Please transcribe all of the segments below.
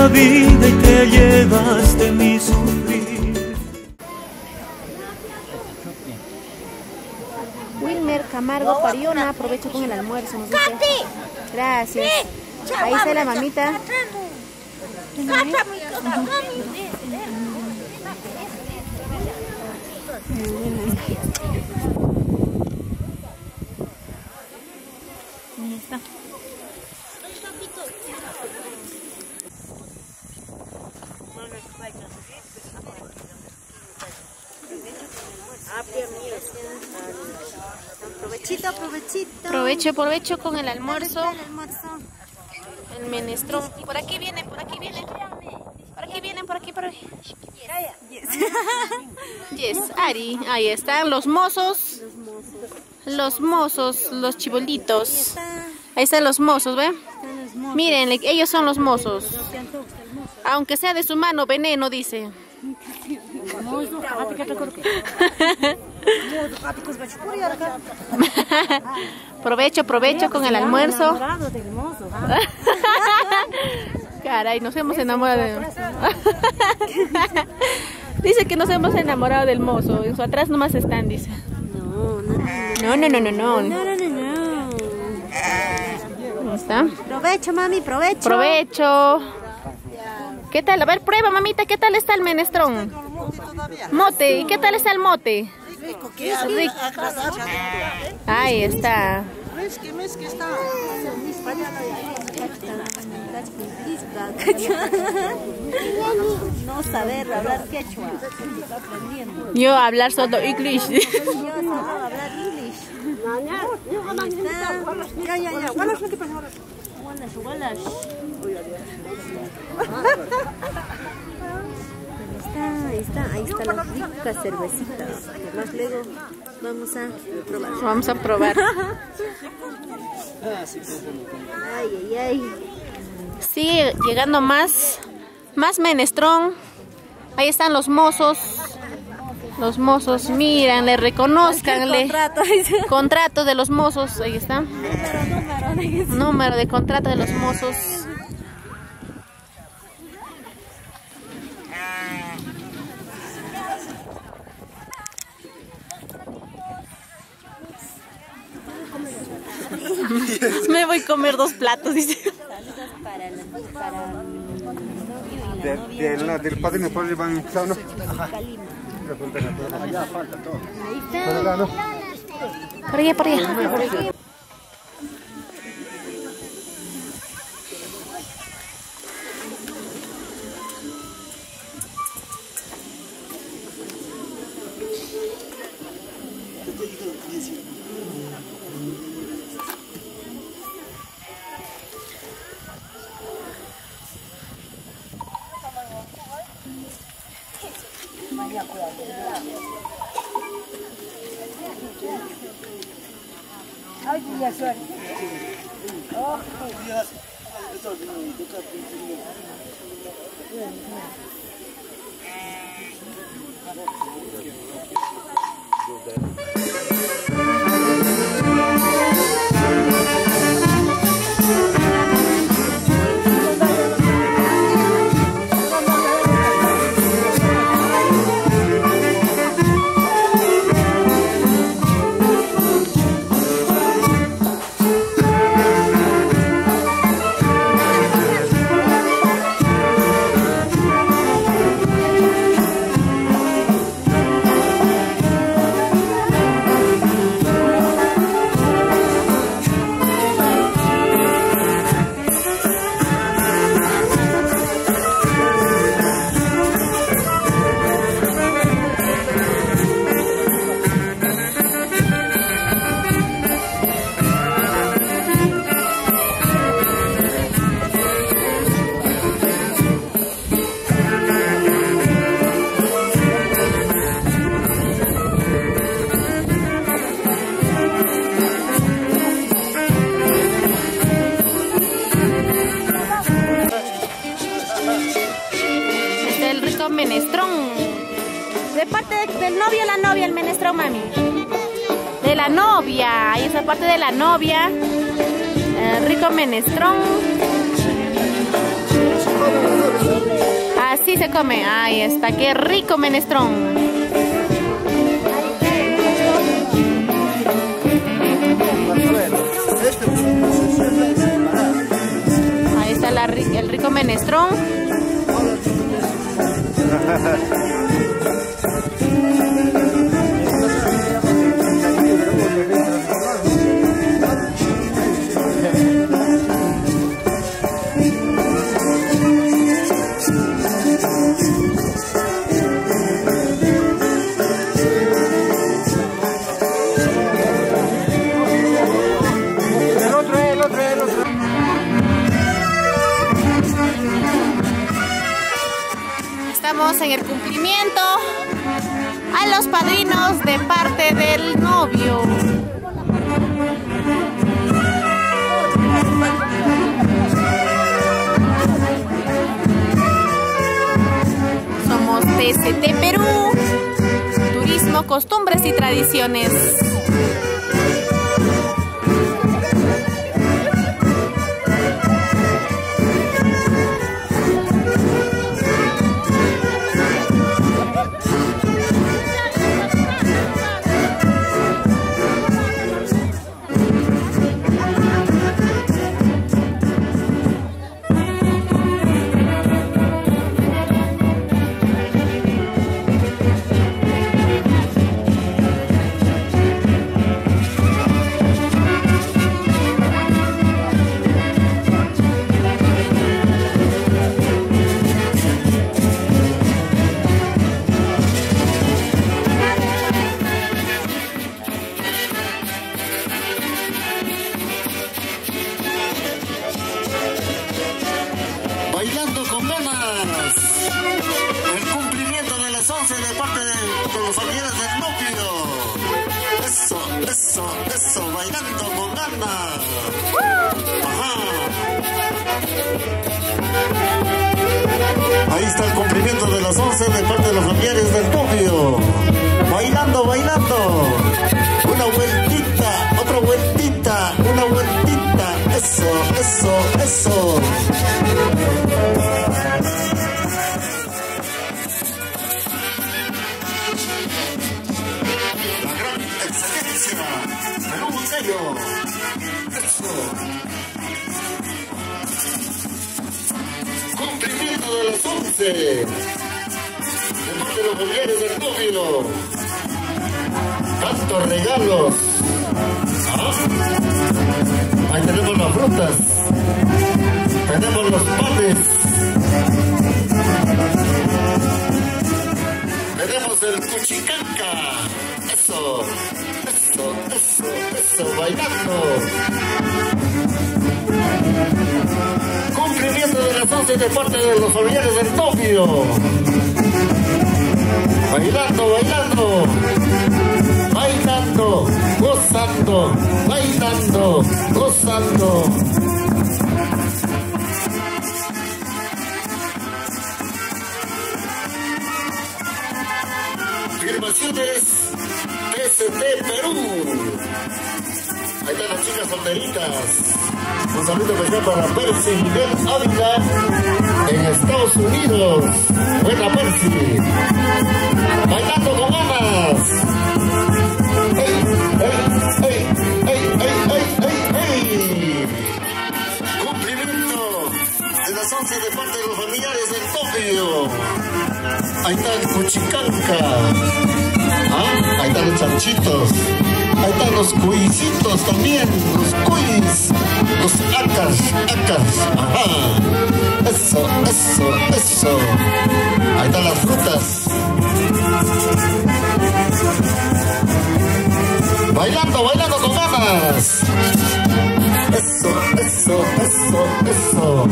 la vida y te llevaste mi sufrir. Wilmer Camargo Pariona, aprovecho con el almuerzo, nos dice. Gracias. Ahí está la mamita. Ahí está. Provechito, provechito. Provecho con el almuerzo. El menestrón. Por aquí vienen, por aquí vienen. Por aquí vienen, por aquí. Yes, Ari. Ahí están los mozos. Los chibolitos. Ahí están los mozos, ¿ve? Miren, ellos son los mozos. Aunque sea de su mano, veneno, dice. Provecho con el almuerzo. Caray, nos hemos enamorado. Dice que nos hemos enamorado del mozo. En su atrás nomás están, dice. No. ¿Cómo está? Provecho, mami, provecho. Provecho. ¿Qué tal? A ver, prueba, mamita, ¿qué tal está el menestrón? Mote, ¿y qué tal está el mote? Rico. Ahí está. No saber hablar quechua. Yo hablar solo English. Yo solo hablar English. Ahí está la rica cervecita. Más luego vamos a probar. Ay. Sigue llegando más menestrón. Ahí están los mozos. Los mozos, miran, le reconozcanle. Contrato de los mozos, ahí está. Número de contrato de los mozos. Me voy a comer 2 platos, dice. Del padrino por el van ¿no? Por allá. Menestrón. De parte del novio a la novia, el menestrón, mami. De la novia. Ahí esa parte de la novia. Rico menestrón. así se come. Ahí está, qué rico menestrón. Ahí está el rico menestrón. Estamos en el cumplimiento a los padrinos de parte del novio. Somos TCT Perú, Turismo, Costumbres y Tradiciones. Bailando con ganas, el cumplimiento de las 11 de parte de los familiares del novio. Eso, eso, eso, bailando con ganas. Ajá. Ahí está el cumplimiento de las 11 de parte de los familiares del novio. Bailando, bailando. Una vueltita, otra vueltita, una vueltita. Eso, eso, eso. La gran excelencia de un museo. Eso. Cumplimiento de las 11 de parte de los familiares del novio. Tantos regalos. ¿Ah? Ahí tenemos las frutas. Tenemos los panes. Tenemos el cuchicanca. Eso, eso, eso, eso, bailando. Cumplimiento de las 11 de parte de los familiares del novio. Bailando, bailando. Bailando, gozando, bailando, gozando. Firmaciones TCT Perú. Ahí están las chicas solteritas. Un saludo especial para Percy Miguel Ávila en Estados Unidos. Buena Percy. Bailando con ganas. ¡Ey, ey, ey, ey, ey, ey, ey! Cumplimiento de las 11 de parte de los familiares del novio. Ahí está el cuchicanca. ¿Ah? Ahí están los chanchitos. Ahí están los cuisitos también. Los cuis. Los acas. Ajá. Eso, eso, eso. Ahí están las frutas. Bailando, bailando con ganas. Eso, eso, eso, eso.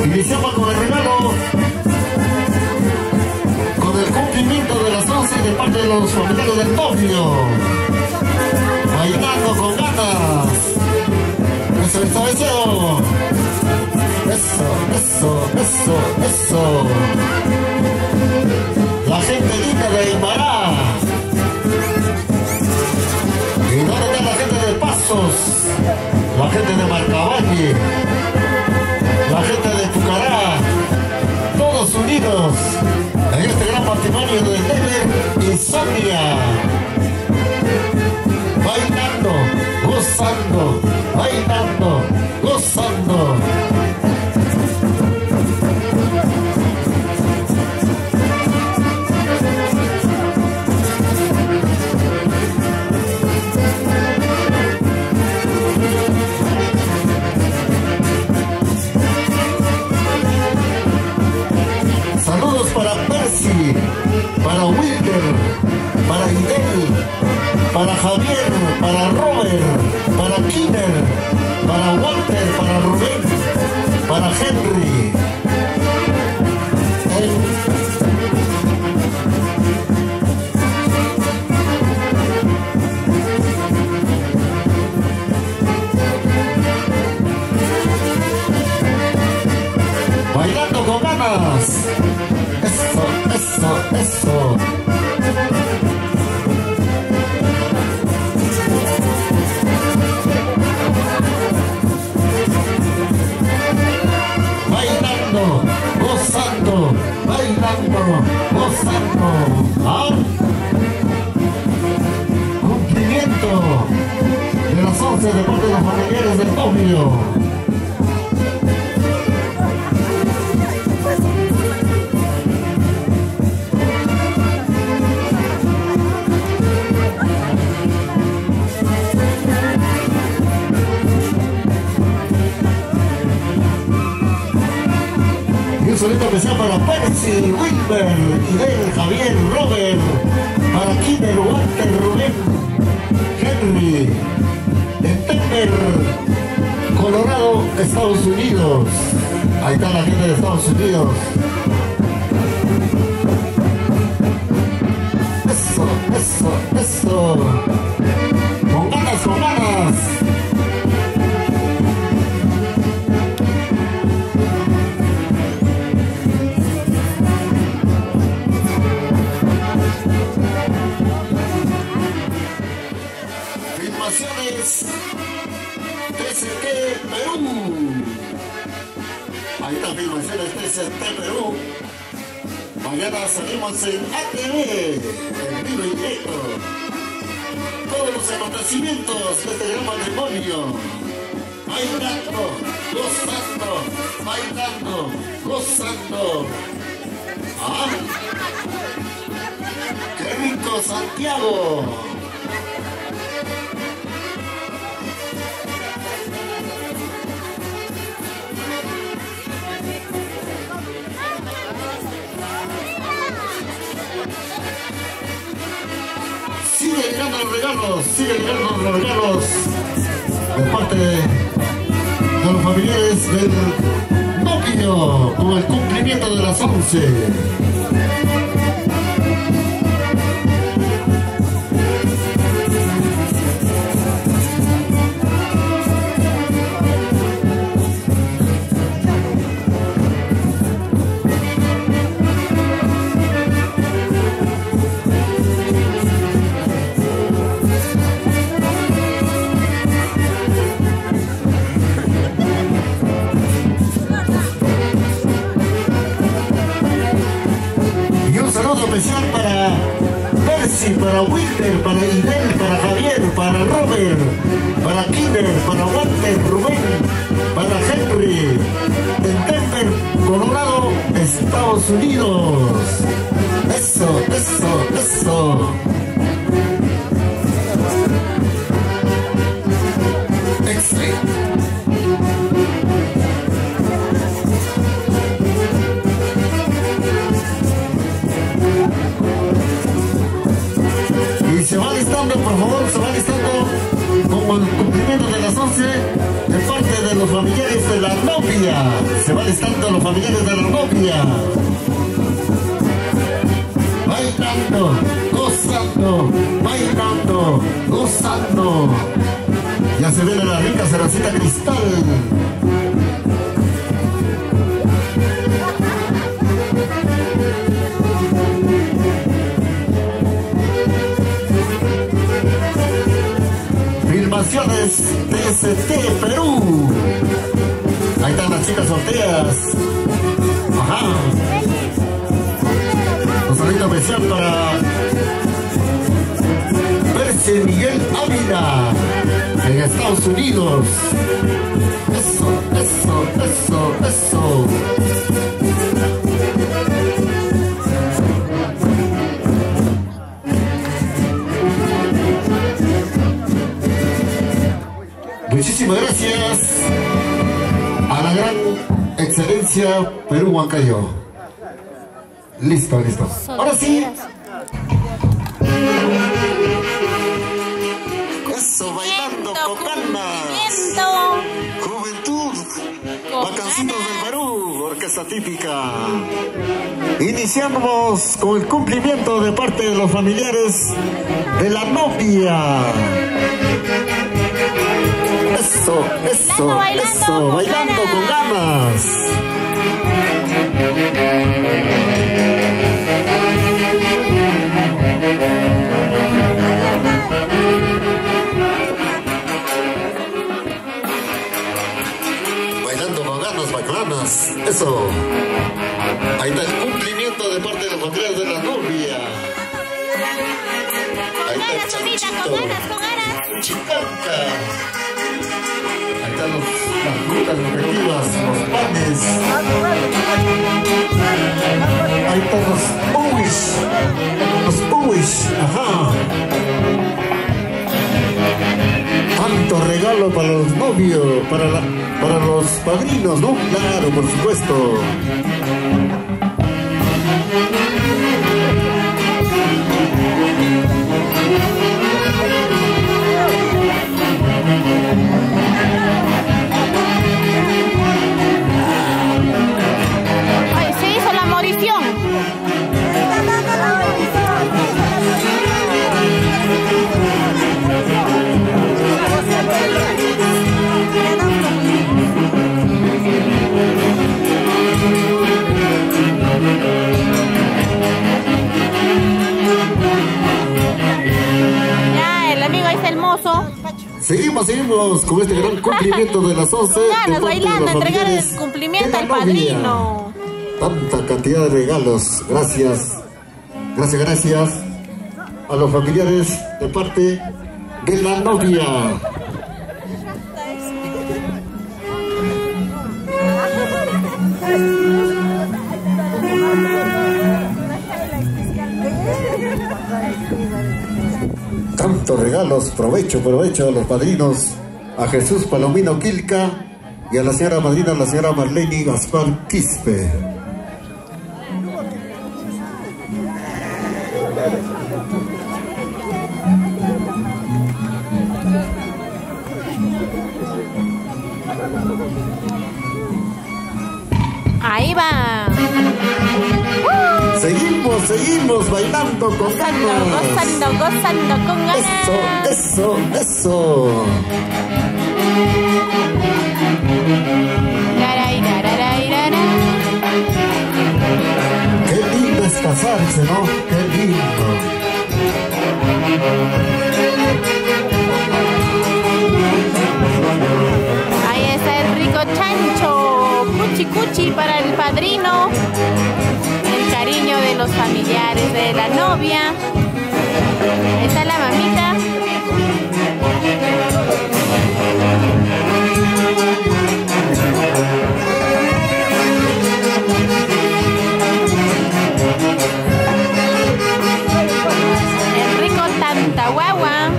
Iniciamos con el regalo, con el cumplimiento de las 11 de parte de los familiares del novio. Bailando con ganas. Eso, eso, eso. Eso, eso, eso, eso. La gente linda de Aymara. Colombia. Bailando, gozando, bailando, gozando. Saludos para Percy, para Wilder, para Idel, para Javier, para Robert, para Kiner, para Walter, para Rubén, para Henry. Bailando con ganas. Eso, eso, eso. Bailando, gozando, bailando, gozando. ¿Ah? Cumplimiento de las 11 de parte de los familiares del Tokio. Un saludo especial para Percy, Wilber, Idel, Javier, Robert, para Kinder, Walter, Rubén, Henry, en Denver, Colorado, Estados Unidos. Ahí está la gente de Estados Unidos. Eso, eso, eso. Con ganas, con ganas. Filmaciones TCT Perú. Ahí está Filmaciones TCT Perú. Mañana salimos en ATV, en vivo y directo. Todos los acontecimientos de este gran matrimonio. Bailando, gozando, bailando, gozando. ¡Ah! ¡Qué rico, Santiago! Sigue llegando los regalos, sigue llegando los regalos de parte de los familiares del Tokio con el cumplimiento de las 11. Especial para Percy, para Wilder, para Idel, para Javier, para Robert, para Kinder, para Walter, Rubén, para Henry, en Denver, Colorado, Estados Unidos. Eso, eso, eso. Excelente. Se va listando, por favor, se va listando como el cumplimiento de las 11 de parte de los familiares de la novia. Se va listando los familiares de la novia. Bailando, gozando, bailando, gozando. Ya se ve la rica cervecita Cristal. Filmaciones TCT Perú. Ahí están las chicas solteras. Ajá. Un saludo especial para de Miguel Ávila, en Estados Unidos. Eso, eso, eso, eso. Muchísimas gracias a la gran excelencia Perú Huancayo. Listo, listo. Ahora sí. Eso, bailando con ganas. Juventud. Vacancitos del Perú, orquesta típica. Iniciamos con el cumplimiento de parte de los familiares de la novia. Eso, eso, eso, bailando con ganas. Bailando con ganas, bacanas. Eso. Ahí está el cumplimiento de parte de los familiares de la novia. Ahí está el chanchito. Con ganas. Chicanca. Ahí están las frutas respectivas, los panes. Ahí están los uwis. Los uwis, ajá. Tanto regalo para los novios, para los padrinos, ¿no? Claro, por supuesto. Ay, se hizo la morición. Ya, el amigo ahí está el mozo. Seguimos con este gran cumplimiento de las 11. Ganas, bailando, entregar el cumplimiento al padrino. Tanta cantidad de regalos. Gracias. Gracias a los familiares de parte de la novia. Tantos regalos, provecho a los padrinos, a Jesús Palomino Quilca y a la señora madrina, la señora Marlene Gaspar Quispe. Ahí va. Seguimos bailando con ganas. Gozando con ganas. Eso. Qué lindo es casarse, ¿no? Qué lindo. Ahí está el rico chancho. Cuchi para el padrino. El cariño de los familiares de la novia. Ahí está la mamita. El rico tanta guagua.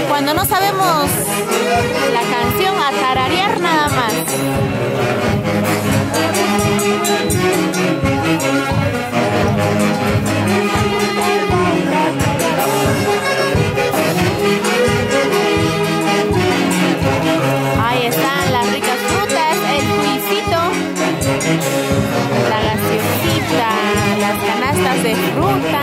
Cuando no sabemos la canción, a tararear nada más. Ahí están las ricas frutas, el cuisito, la gaseosita, las canastas de fruta.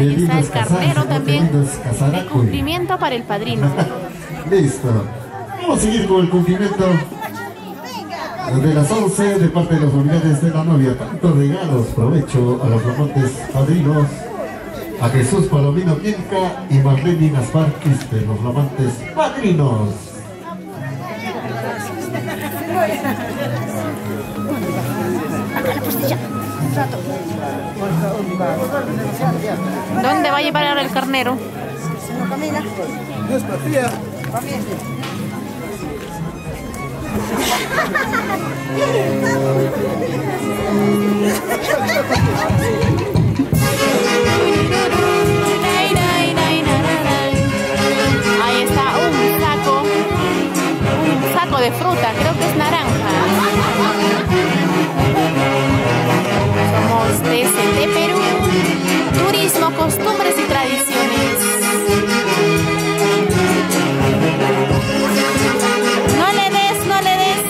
Ahí está el carnero también. El cumplimiento para el padrino. Listo. Vamos a seguir con el cumplimiento de las 11 de parte de los familiares de la novia. Tantos regalos, provecho a los flamantes padrinos, a Jesús Palomino Mienca y Marlene Gaspar Quispe, los flamantes padrinos. ¿Dónde va a llevar ahora el carnero? Ahí está un saco de fruta, creo que es naranja. Somos TCT Perú, turismo, costumbres y tradiciones. No le des, no le des.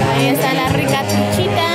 Ahí está la rica tuchita.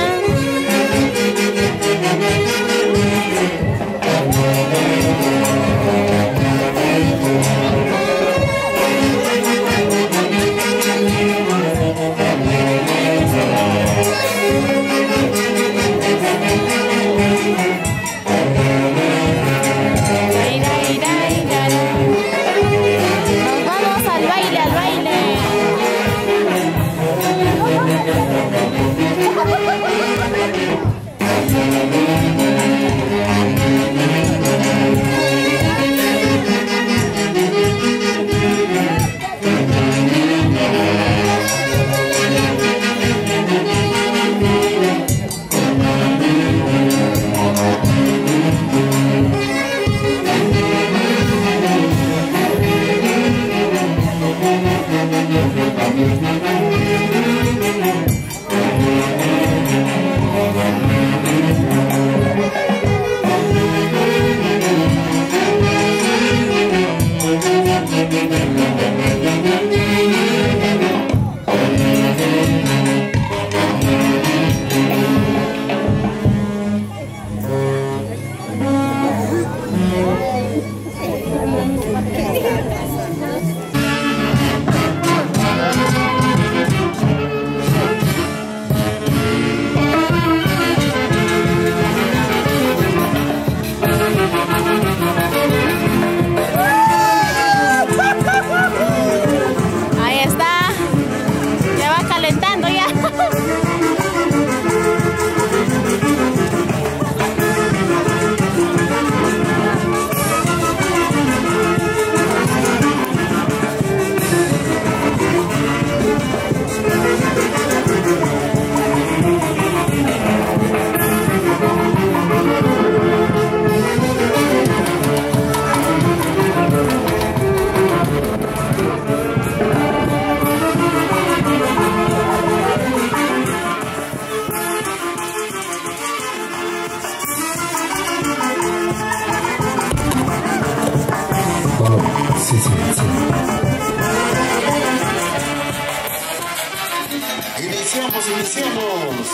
iniciamos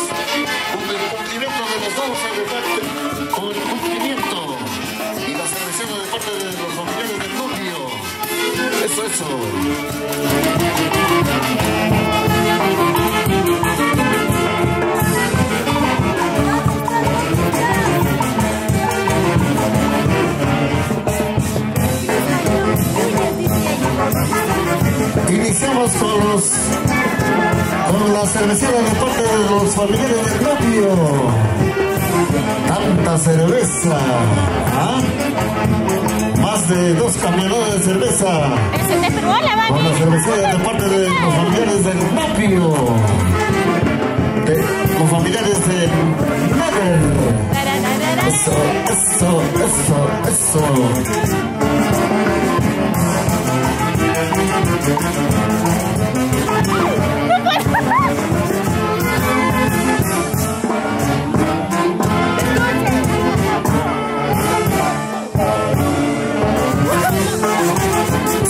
con el cumplimiento de los dos con el cumplimiento y la celebración de parte de los familiares del novio. Eso. Iniciamos con la cervecera de parte de los familiares del novio. Tanta cerveza, ¿ah? Más de 2 camiones de cerveza. Con la cervecera de parte de los familiares del novio. Los familiares del Nader. Eso.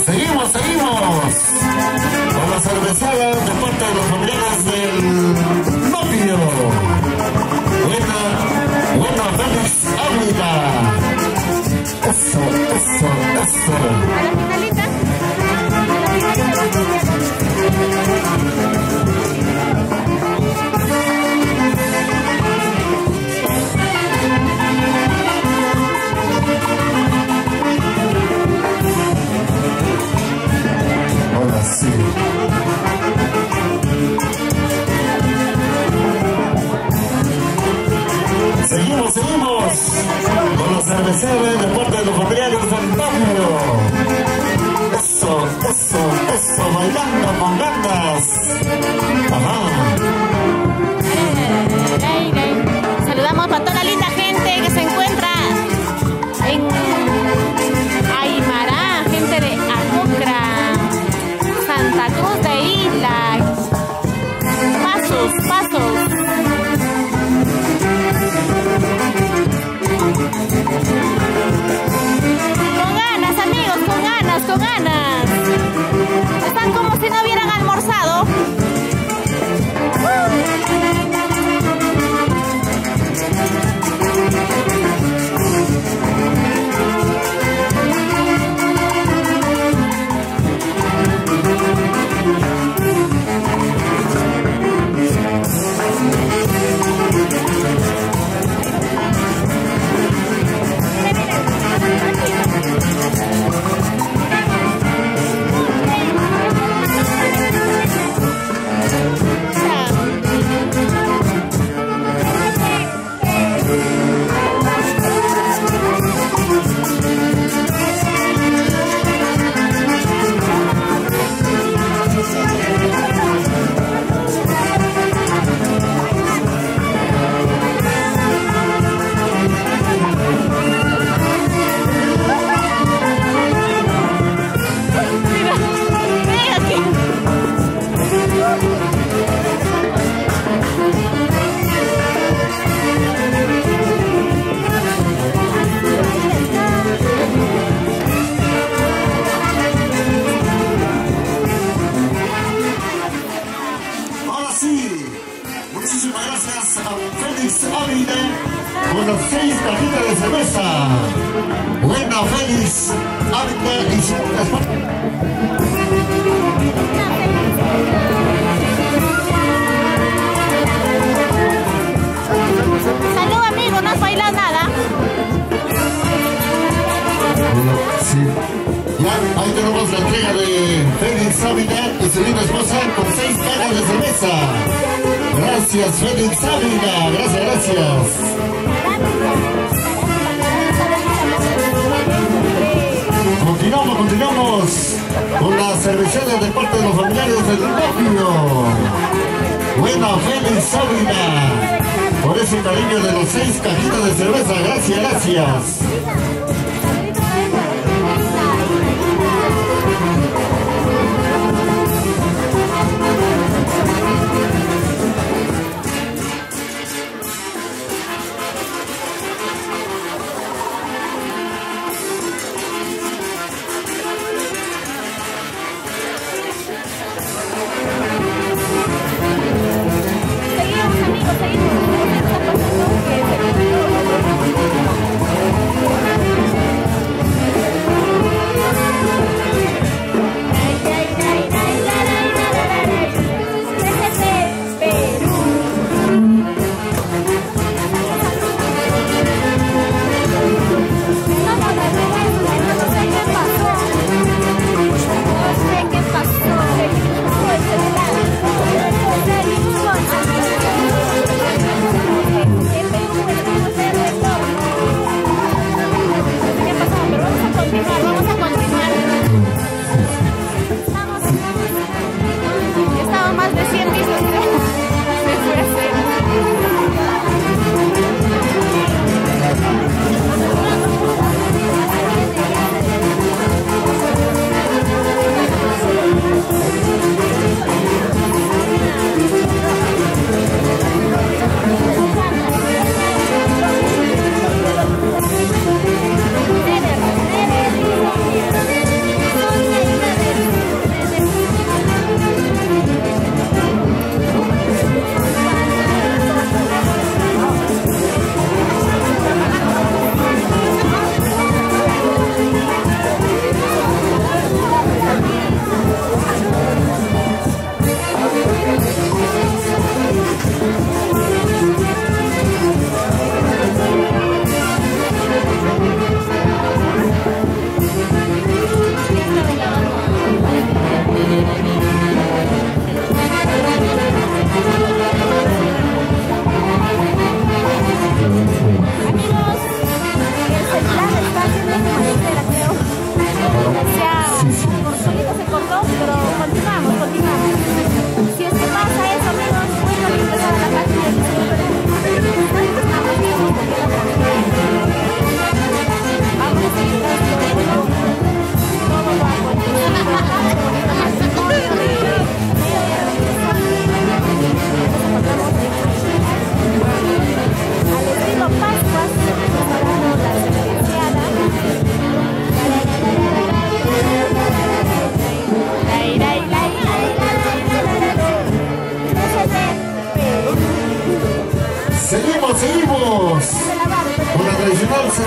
Seguimos con la cervecera de parte de los familiares del novio. Buena Félix Ávila. Eso. Ahora sí. Seguimos con la cervecera de parte de los familiares del novio. Eso, bailando con ganas. Ajá. Saludamos a toda la linda gente que se encuentra en Aymara, gente de Acucra, Santa Cruz de Isla, Pasos. Con ganas, amigos, con ganas. Están como si no hubieran almorzado. Con las 6 cajitas de cerveza. Buena Félix Ávila y su Salud, amigo, no has bailado nada. Sí. Ya, ahí tenemos la entrega de Félix Ávila y su linda esposa con 6 cajas de cerveza. Gracias, Félix Ávila. Gracias. Continuamos con la cervecera de parte de los familiares del novio. Buena Félix Ávila. Por ese cariño de los 6 cajitas de cerveza. Gracias.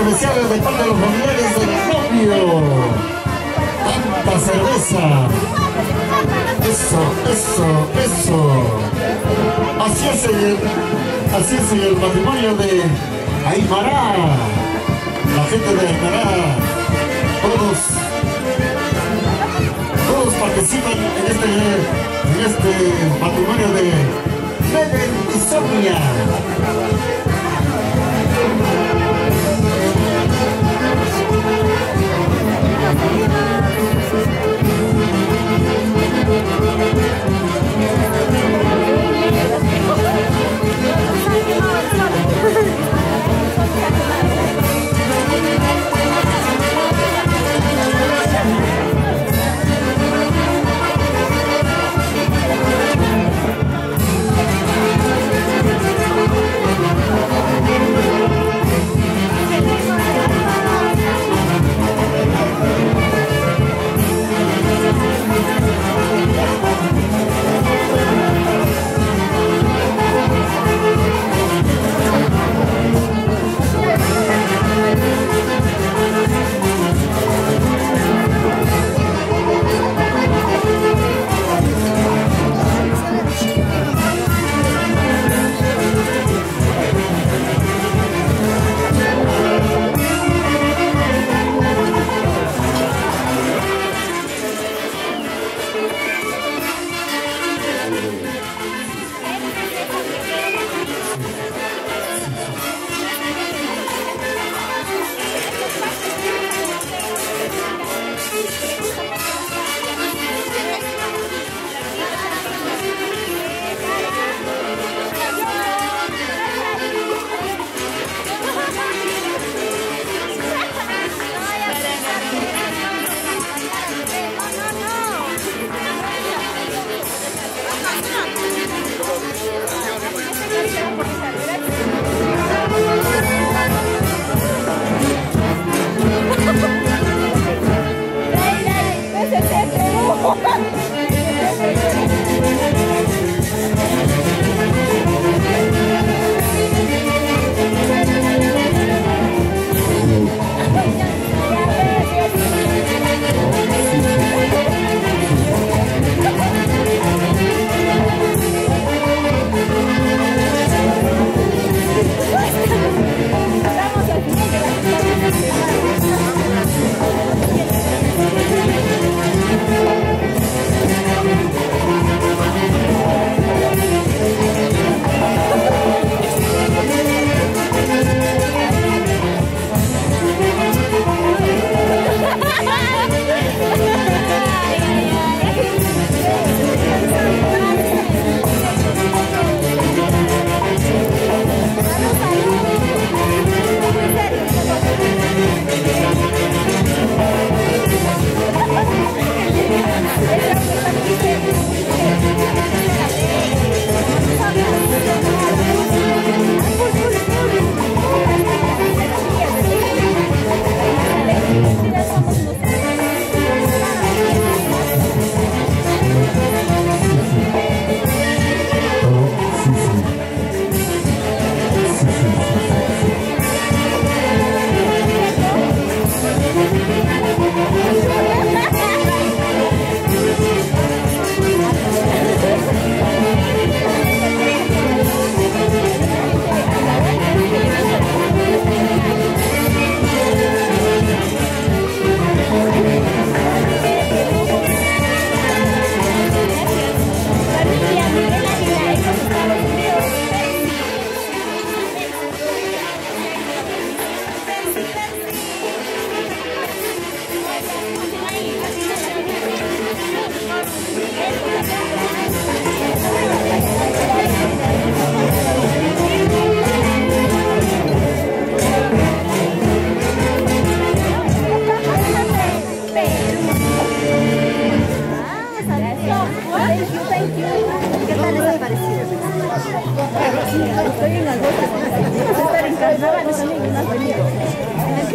cerveceadas de parte de los familiares del novio. Tanta cerveza. Eso. Así es el matrimonio de Aymara. La gente de Aymara. Todos participan en este matrimonio de Neder y Sonia.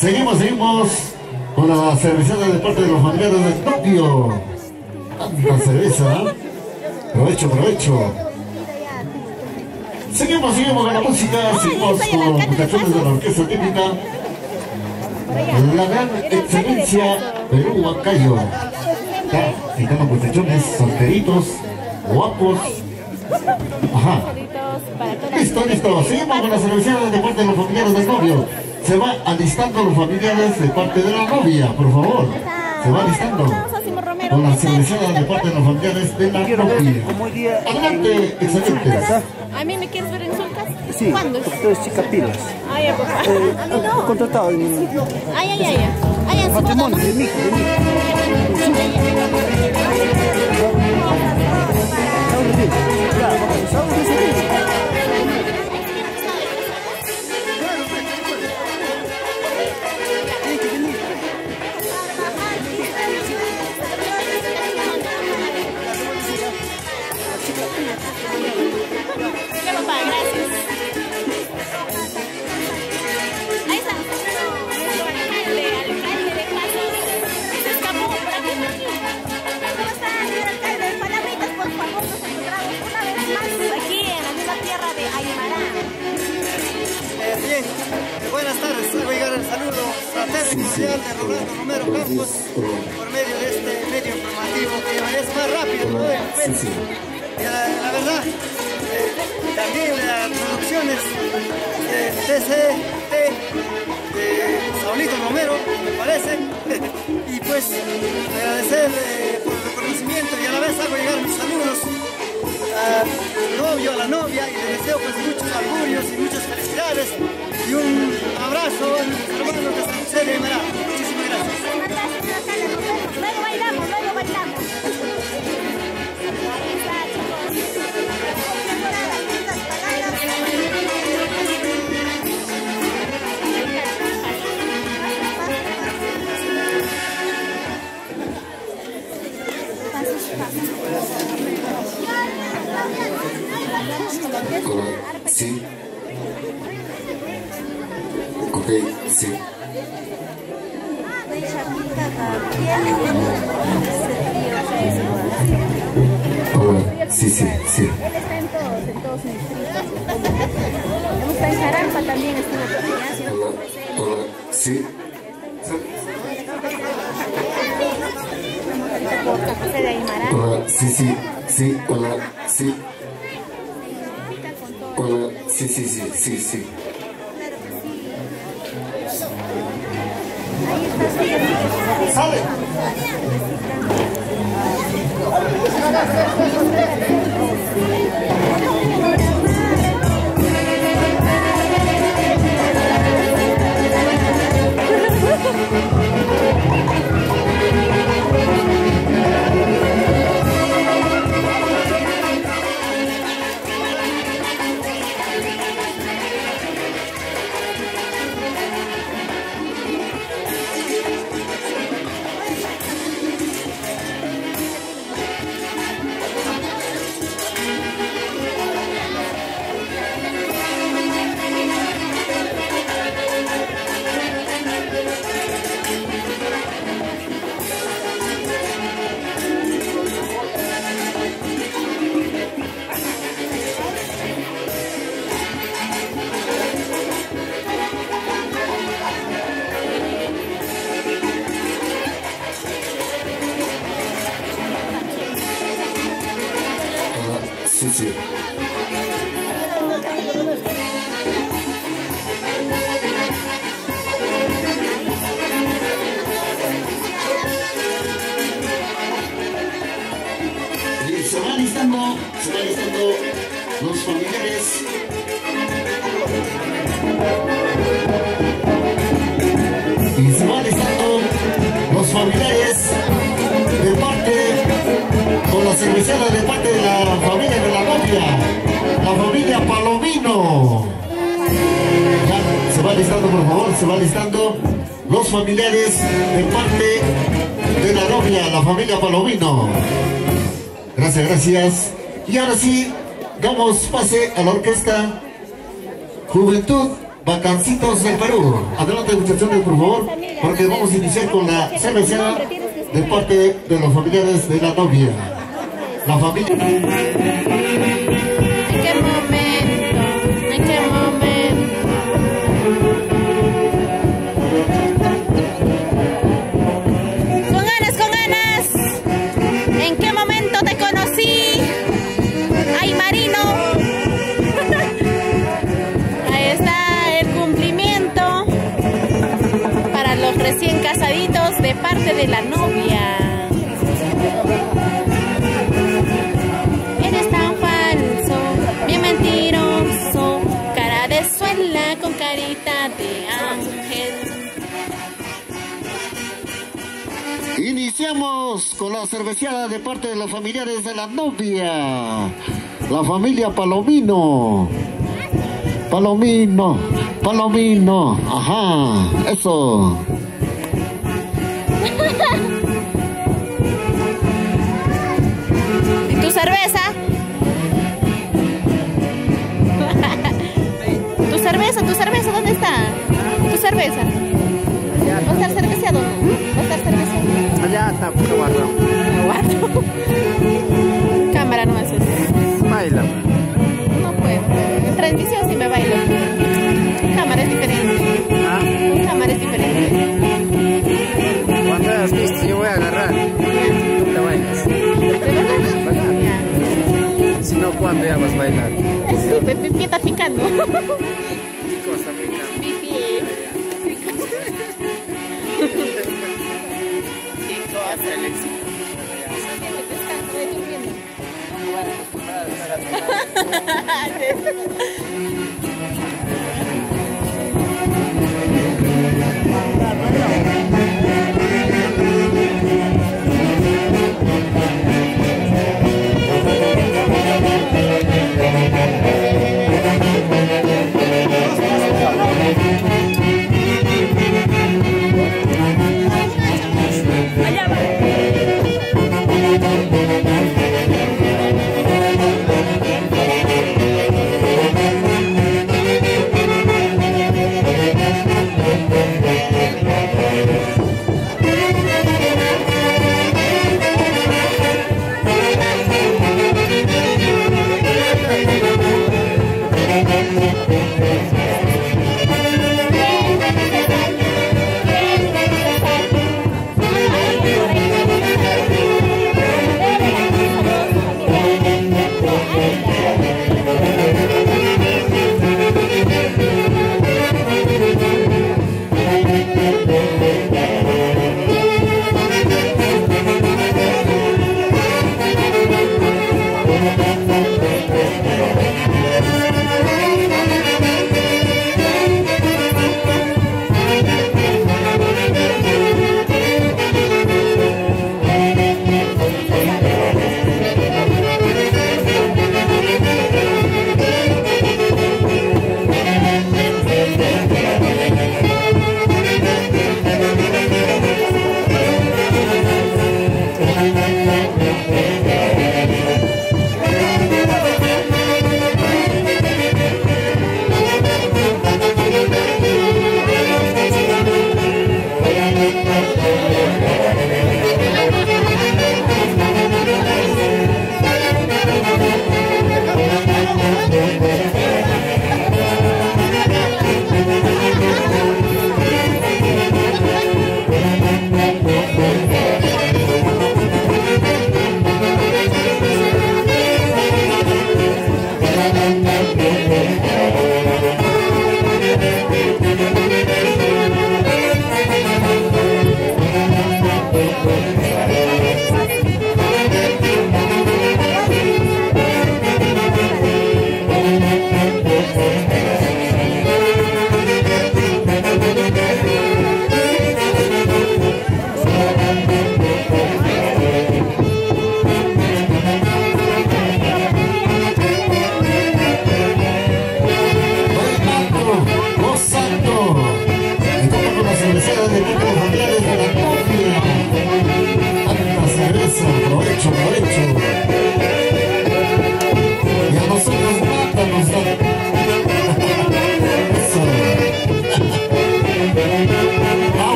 Seguimos con la cerveceada de parte de los familiares de Tokio. Tanta cerveza, ¿eh? Provecho. Seguimos con la música, seguimos con canciones de la orquesta típica. la gran excelencia Perú Huancayo. Están los muchachones solteritos, guapos. Ajá. Listo, listo. Seguimos con la cerveceada de parte de los familiares del novio. Se va alistando los familiares de parte de la novia, por favor. Se va alistando con la cerveceada de parte de los familiares de la novia. Adelante, excelentes. ¿A mí me quieres ver en Sulcas? Sí, ¿Cuándo? porque tú eres chica pilas. Ay, ya, papá. Contratado en Ay, en su matrimonio, boda, de mi hijo. Ya, papá, gracias. Ahí está. Alcalde de Pasos. Se escapó por aquí. ¿Cómo está, señor alcalde? Palabritas, por favor. Nos encontramos una vez más aquí en la misma tierra de Aymara. Bien, buenas tardes. Hago llegar el saludo fraterno y cordial de Rolando Romero Campos por medio de este medio informativo que es más rápido, ¿no? La verdad, también las producciones de TCT de Saulito Romero, me parece, y pues agradecer por el reconocimiento y a la vez hago llegar mis saludos al novio, a la novia, y les deseo pues muchos augurios y muchas felicidades y un abrazo a mis hermanos de San José de Aymara. Muchísimas gracias. Luego bailamos, luego bailamos. Sí. Ok, sí. Hola, sí, sí, sí. Él está en todos mis distritos. Está en Jarampa también, estuvo por allá haciendo Hola, sí. por San José de Aymara. Hola, sí, sí, sí, hola, sí. Hola, sí, sí, sí, sí, sí. ¡Sale! Sí, sí. Y se van listando los familiares. Y se van listando los familiares de parte, con la cervecera de parte de la familia de la novia, la familia Palomino. Ya, se va listando, por favor, se va listando los familiares de parte de la novia, la familia Palomino. Gracias, gracias. Y ahora sí, damos pase a la orquesta Juventud Bacancitos del Perú. Adelante, muchachones, por favor, porque vamos a iniciar con la cervecera de parte de los familiares de la novia. La familia. ¿En qué momento? ¿En qué momento? parte de la novia. Eres tan falso, bien mentiroso, cara de suela con carita de ángel. Iniciamos con la cerveceada de parte de los familiares de la novia. La familia Palomino. Palomino, Palomino, ajá, eso. ¿Y tu cerveza? ¿Tu cerveza? ¿Dónde está? ¿Tu cerveza? ¿Va a estar cerveceado? ¿Va a estar cerveceado? Allá está, pues, guardo. Guardo. Cámara no haces. Baila. No puedo. En transmisión sí me bailo. Cámara es diferente. ¿Ah? Cámara es diferente. Cuando hayas visto, yo voy a agarrar. Tú te bailas. ¿De verdad? Ya. Si no, ¿cuándo ya vas a bailar? Sí, mi pie está picando. ¿Qué cosa pica? Mi pie. ¿Qué cosa, Alexis? Allá va.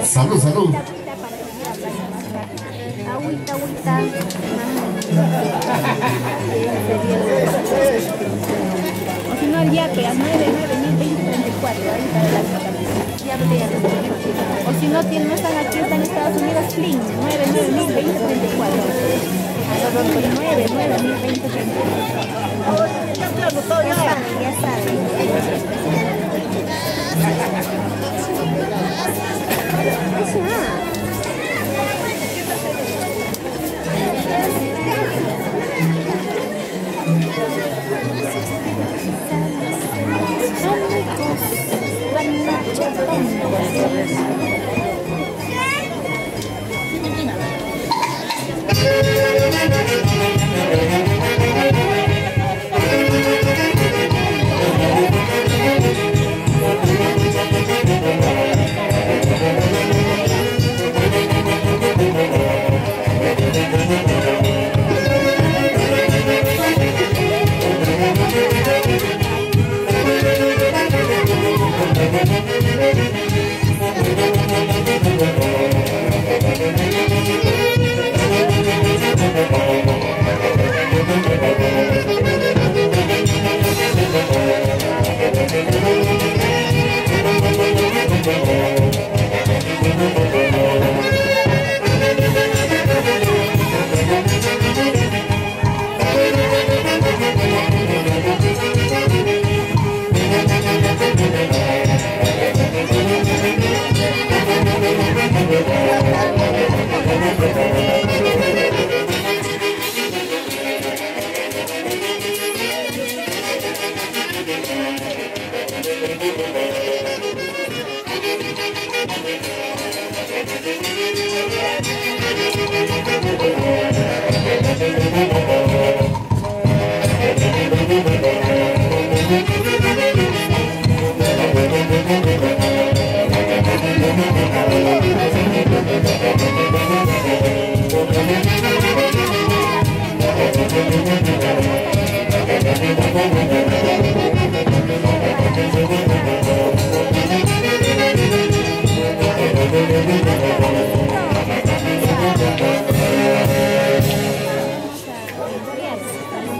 Salud, salud. Agüita, agüita. O si no, el yape a 9, 9, 20, 34. Ahí está el alfa también. Ya, o si no tienen, no están aquí, están en Estados Unidos, Flynn, 9902034. 9902034. Ya saben.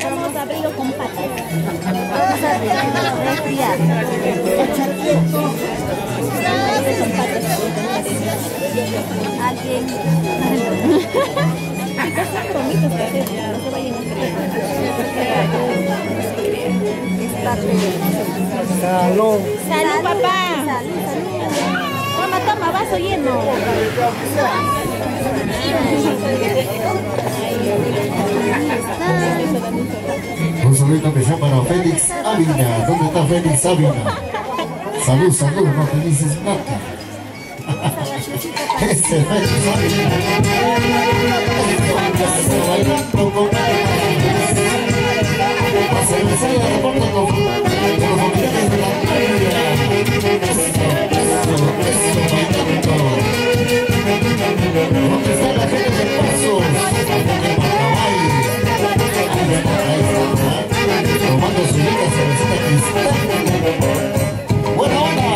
Vamos a abrirlo con patas. Vamos a refriar. Con patas. Alguien. Son bonitos que hacen, no se vayan a es parte de salud. Salud, papá. Salud. Toma, vaso lleno. Un saludito que sea para Félix Ávila. ¿Dónde está Félix Ávila? Salud, no te dices nada. Ese Félix Ávila. Bailando con la cervecería de deporte con los familiares de la playa. Eso, bailando. ¿Dónde está la gente de Pasos? Tomando su linda cervecita cristal. ¡Buena onda!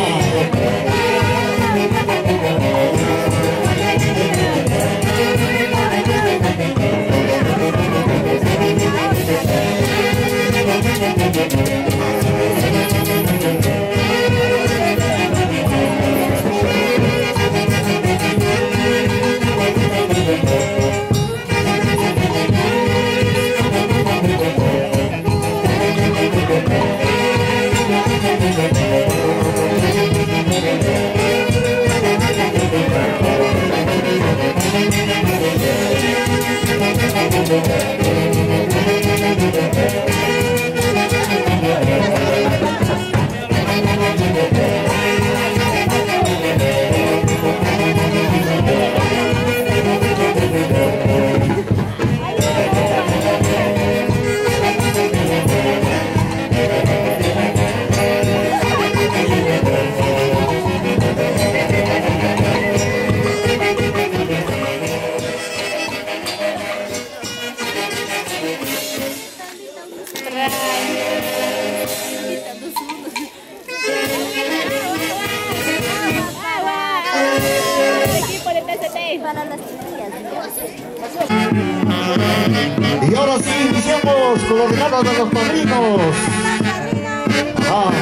Y ahora sí iniciamos con los regalos de los padrinos.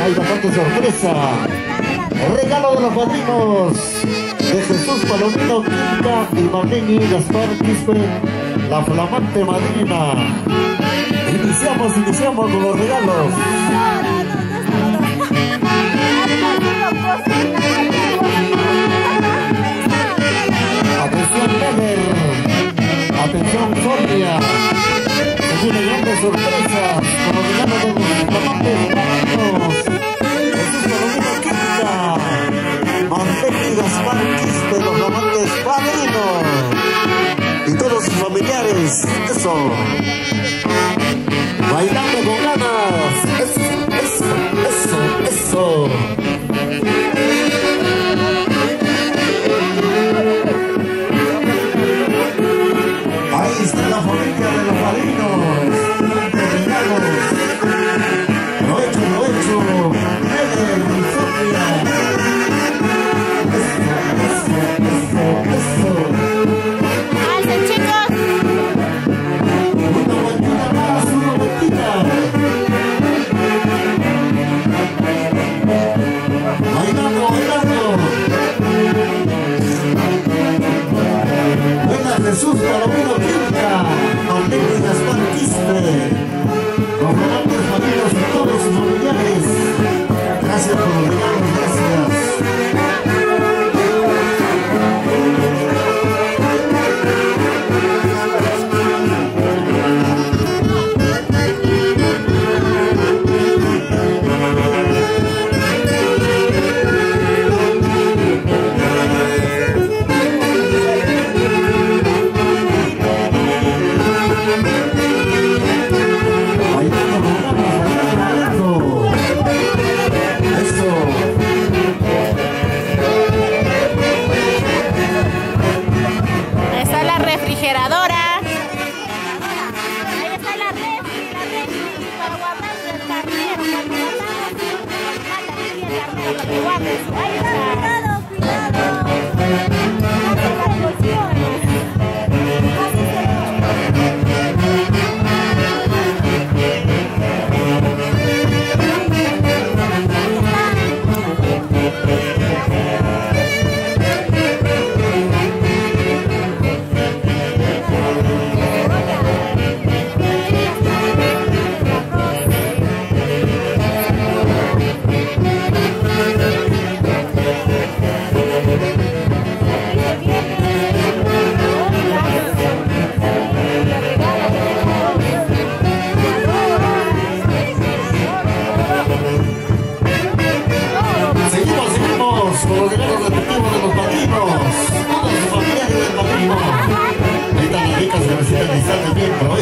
Hay bastante sorpresa. Regalo de los padrinos de Jesús Palomino Quinta y Marlene Gaspar Quispe, la flamante madrina. Iniciamos con los regalos. Atención Neder, atención Sonia, se viene grandes sorpresas con los regalos de los flamantes padrinos. Jesús Palomino Quinta, Marlene Gaspar Quispe, los flamantes padrinos y todos sus familiares. Eso. Bailando con ganas. Eso. Ahí está la familia de los padrinos. Tantos regalos. Provecho. Neder y Sofía. Eso. ¡Alcen, chicos! Una vueltita más, una vueltita. Bailando. Venga Jesús Palomino Quinta, Marlene Gaspar Quispe, los flamantes padrinos y todos sus familiares. Gracias por los regalos, gracias.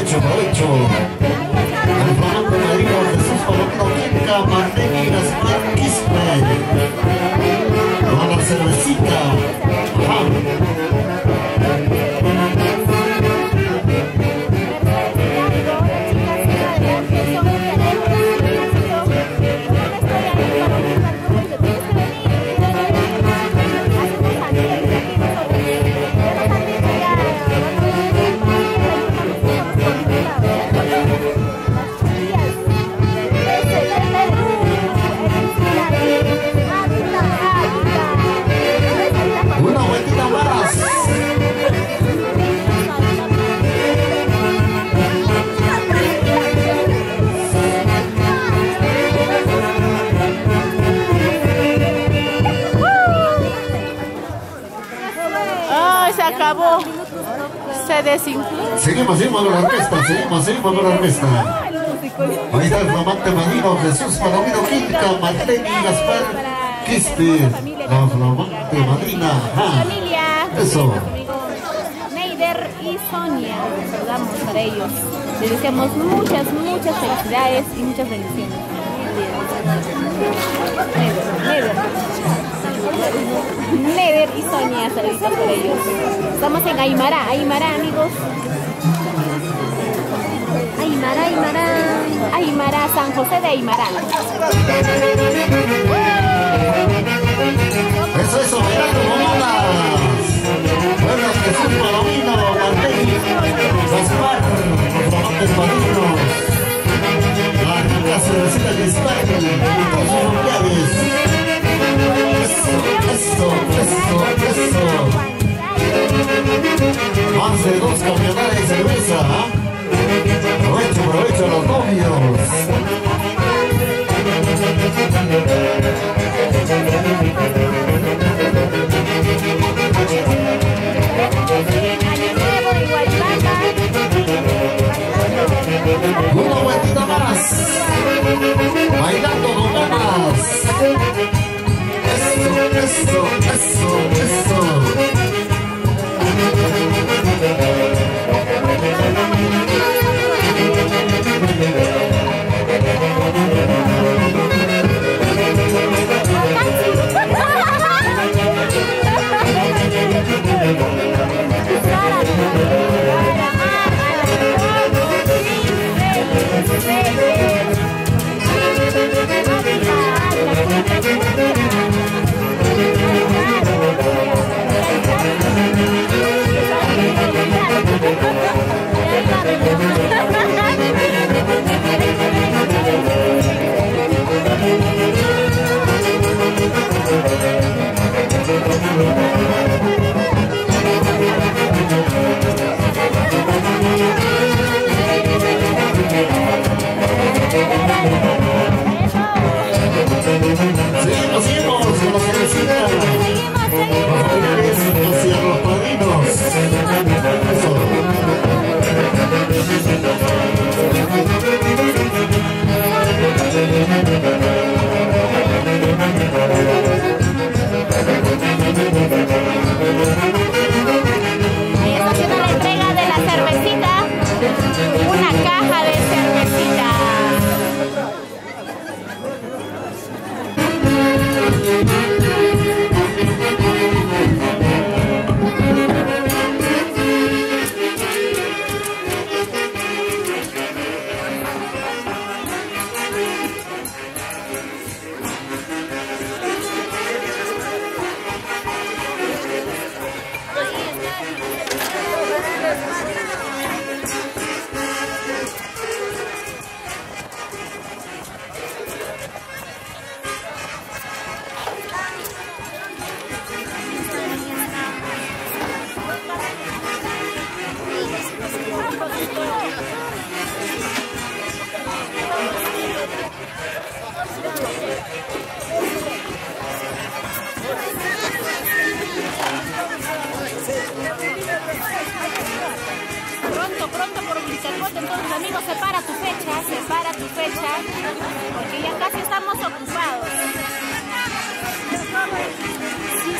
Provecho. El flamante madrino Jesús Palomino Quinta, Marlene Gaspar Quispe. Con la cervecita. Acabó, se desinfló. Seguimos con la orquesta, Ahí está el flamante madrino Jesús Palomino Quinta, Marlene Gaspar Quispe, la flamante madrina. Familia. Eso. Neder y Sonia, saludamos para ellos. Les deseamos muchas felicidades y muchas bendiciones. Neder y Sonia, saluditos por ellos. Estamos en Aymara, amigos. Aymara, San José de Aymara. Eso, bailando mamadas. Buenas, Jesús Palomino, Marlene Gaspar, los flamantes padrinos. La rica cervecita Cristal y todos sus familiares. de 2 camionadas de cerveza. Aprovecho, aprovecho a los novios. Una vueltita más. Bailando con ganas. Eso, eso, eso, eso. Seguimos, seguimos con la cervecita. Los familiares hacia los padrinos. Eso. Ahí está haciendo la entrega de la cervecita. Una caja de cervecita. Pronto por Blitzerbote, entonces amigos, separa tu fecha, porque ya casi estamos ocupados. Sí.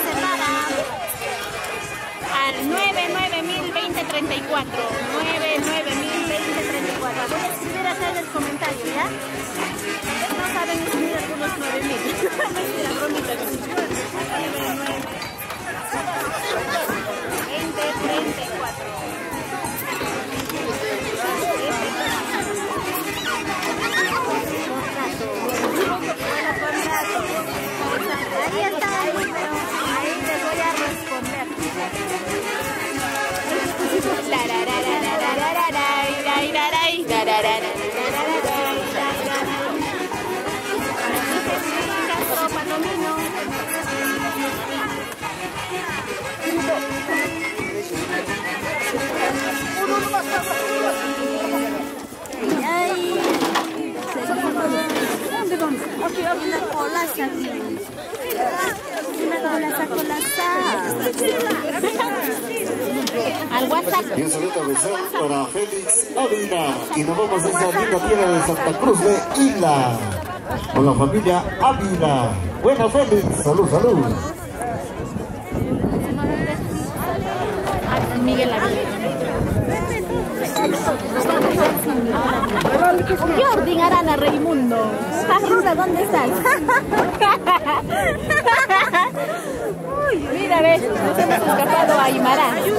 Separa. Al 9902034. 9902034. Voy a escribir acá en el comentario, ¿ya? No saben escribir algunos 9000. Mentira, bromita. 2034. Ahí está el número, ahí les voy a responder. Al WhatsApp. Y un saludo especial para Félix Ávila. Y nos vamos a esa linda tierra de Santa Cruz de Isla. Con la familia Ávila. Bueno, Félix. Salud, salud. Miguel Ávila. Jordi Arana Raimundo. Rusa, ¿dónde estás? Uy, mira, ves, nos hemos escapado a Aymara. Yo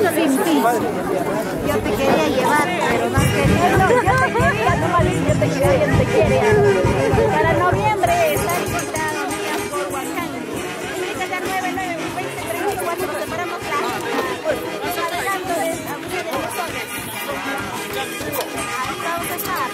te quería llevar, pero no quería. No, yo te quería, no me digas, yo te quería, yo te quería. Para noviembre, está invitado mía por Huacán. Invita ya 9902034, nos separamos la adelanto de Avenida de los Soles. Ahí vamos a estar.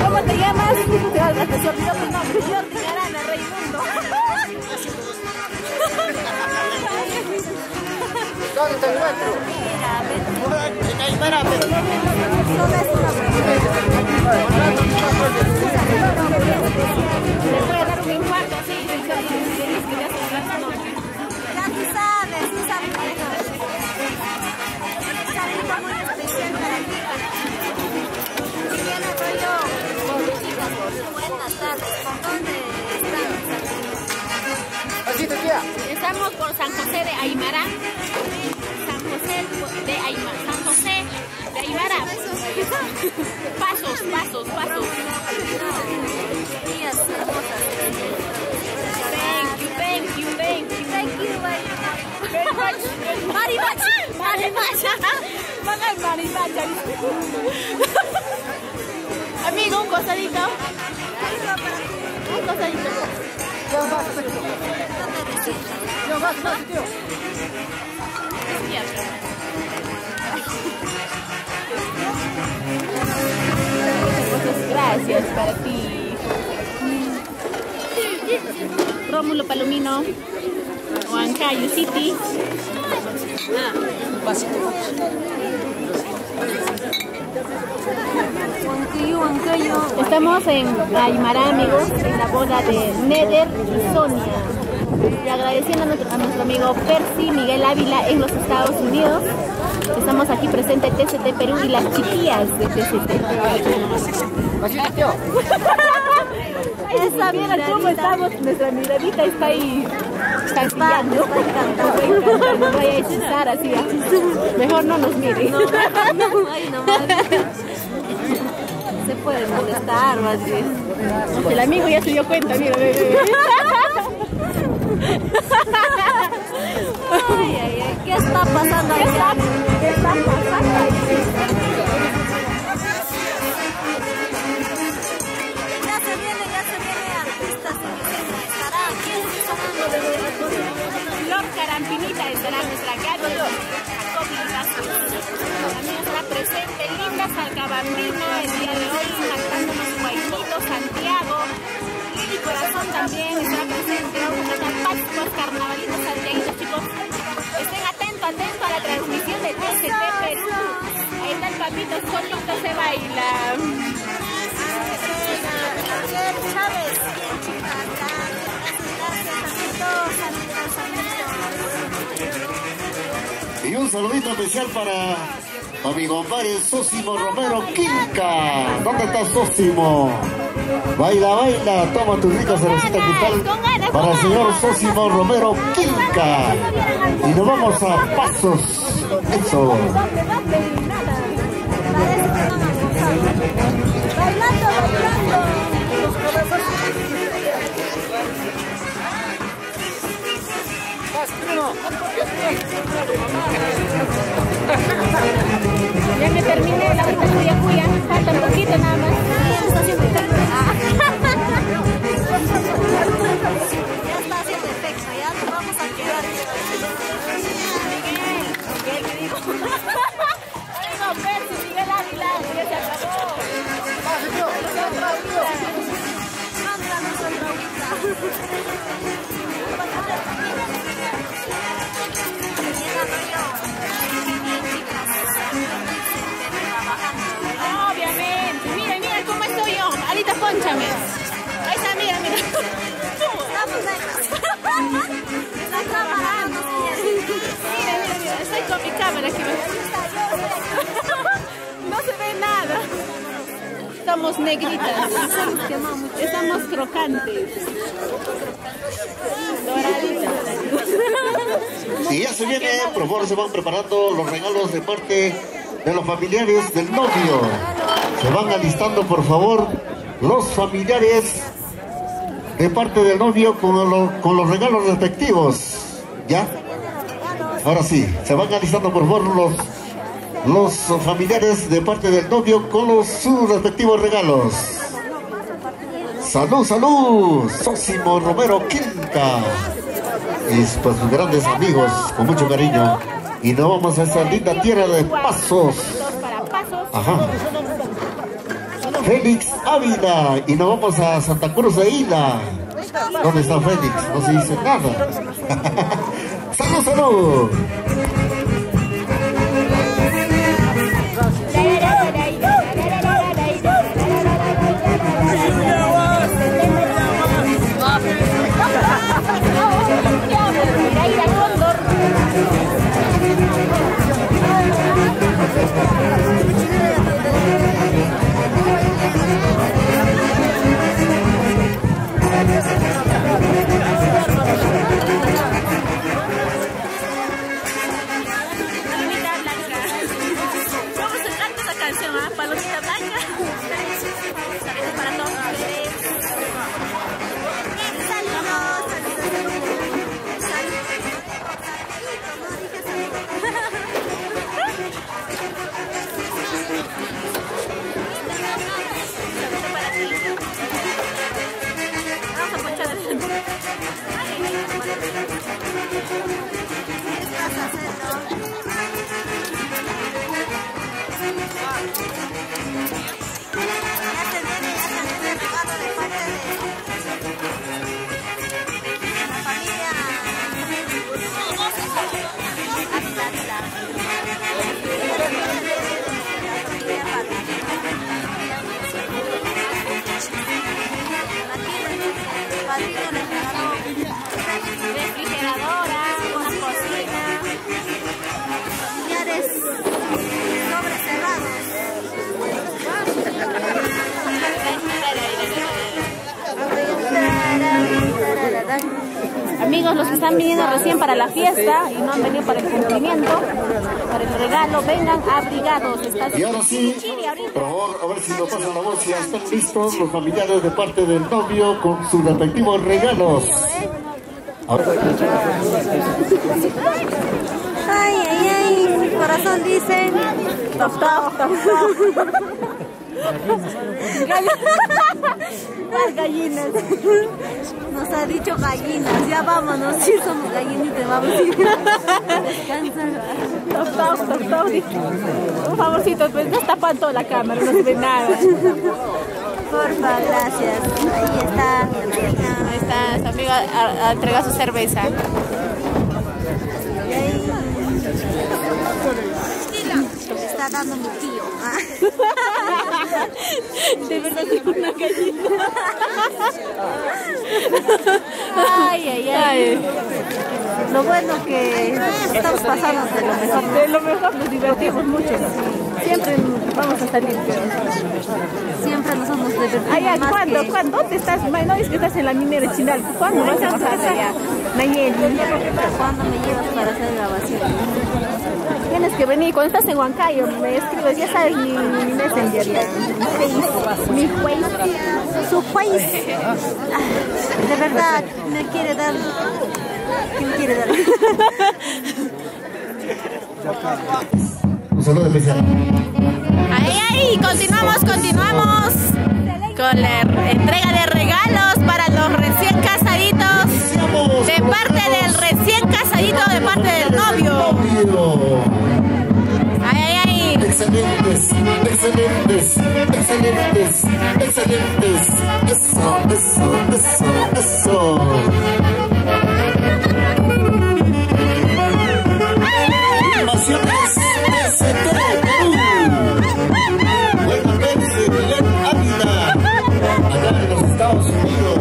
¿Cómo te llamas? Se olvidó tu nombre. Jordi Arana, Raimundo. ¿Dónde te encuentro? Le puede dar un infarto así, feliz que ya se olvidó su nombre. Ya tú sabes manejar. Un saludo muy especial para ti. Viviana Arroyo. Buenas tardes. ¿Por dónde están? Estamos por San José de Aymara. San José de Aymara. Pasos. Días hermosas. Thank you. Very much. Marimacha. Amigo, un cosadito. Gracias para ti. Rómulo Palomino, Huancayo City. Huancayo. Estamos en Aymara, amigos, en la boda de Neder y Sonia. Y agradeciendo a nuestro amigo Percy Miguel Ávila en los Estados Unidos. Estamos aquí presentes TCT Perú y las chiquillas de TCT. Esa mira cómo estamos, nuestra miradita está ahí cansando. No vaya a hechizar así. Mejor no nos mire. Ay, no se puede molestar, más bien. El amigo ya se dio cuenta, mira. Ay, ¿qué está pasando allá? ¿Qué está pasando ahí? Ya se viene artistas que estará aquí sonando de Flor Carampinita estará nuestra Gaby. También estará presente Linda Salcabambino el día de hoy cantándonos Guaynito, Santiago. Lili Corazón también estará presente. Vamos a estar Páscuas, Carnavalitos, Santiaguitos, chicos. Estén atentos a la transmisión de TCT Perú. Ahí está el papito, solito se baila. Chávez. Y un saludito especial para mi compadre Sósimo Romero Quilca. ¿Dónde está Sósimo? Baila, toma tu rica cervecita cristal para el señor Sósimo Romero Quilca. Y nos vamos a Pasos. Eso. Bailando. Ya me terminé la vuelta cuya, falta un poquito nada más. Ya está haciendo efecto, ya nos vamos a quedar. Miguel, ¿qué digo? Oigo, Percy, Miguel Ávila, ya se acabó. Mándanos otra agüita. Obviamente, mira cómo estoy yo. Ahorita pónchame. Ahí está, mira. Estamos trabajando. Mira, estoy con mi cámara aquí. No se ve nada. Estamos negritas. Estamos crocantes. Doraditas. Y ya se viene, por favor, se van preparando los regalos de parte de los familiares del novio. Se van alistando, por favor, los familiares de parte del novio con los regalos respectivos. ¿Ya? Ahora sí, se van alistando, por favor, los familiares de parte del novio con sus respectivos regalos. ¡Salud! Sósimo Romero Quilca. Y pues sus grandes amigos, con mucho cariño. Y nos vamos a esa linda tierra de Pasos. Para Pasos. Ajá. Félix Ávila. Y nos vamos a Santa Cruz de Ila. ¿Dónde está Félix? No se dice nada. ¡Salud, salud! Palomita blanca. Saludos para todos ustedes. Vamos a ponchar adelante. Refrigeradora, una cocina, familiares sobrecerrados. Amigos, los que están viniendo recién para la fiesta y no han venido para el cumplimiento, para el regalo, vengan abrigados. Y ahora sí, por favor, a ver si nos pasan la voz. Ya están listos los familiares de parte del novio con sus respectivos regalos. Ay, ay, ay, mi corazón dice top, top, top, Las gallinas. Nos ha dicho gallinas, ya vámonos, sí somos gallinitas, vamos. Descansa. Top. Un favorcito, pues no está tapando la cámara, no se ve nada. Porfa, gracias. Ahí está. Ahí está, su amiga entrega su cerveza. Y ahí está dando mi tío. De verdad es una gallina. Ay. Lo bueno que estamos pasando de lo mejor. De lo mejor nos divertimos mucho. Siempre vamos a salir. Siempre nos hemos divertido. Ay, más ¿cuándo? que... ¿Cuándo? ¿Dónde estás? No es que estás en la minera Chinalco. ¿Cuándo vas a pasar allá? Nayeli. ¿Cuándo me llevas para hacer grabación? Tienes que venir. Cuando estás en Huancayo, me escribes. Ya sabes mi messenger. Mi Face. Su Face. De verdad, me quiere dar. ¿Qué me quiere dar? Un saludo especial. Ay, continuamos con la entrega de regalos para los recién casaditos de parte del recién casadito, de parte del novio. Ay. Excelentes. Eso. Naciones ST Perú. Buenas Miguel Ávila, allá en los Estados Unidos.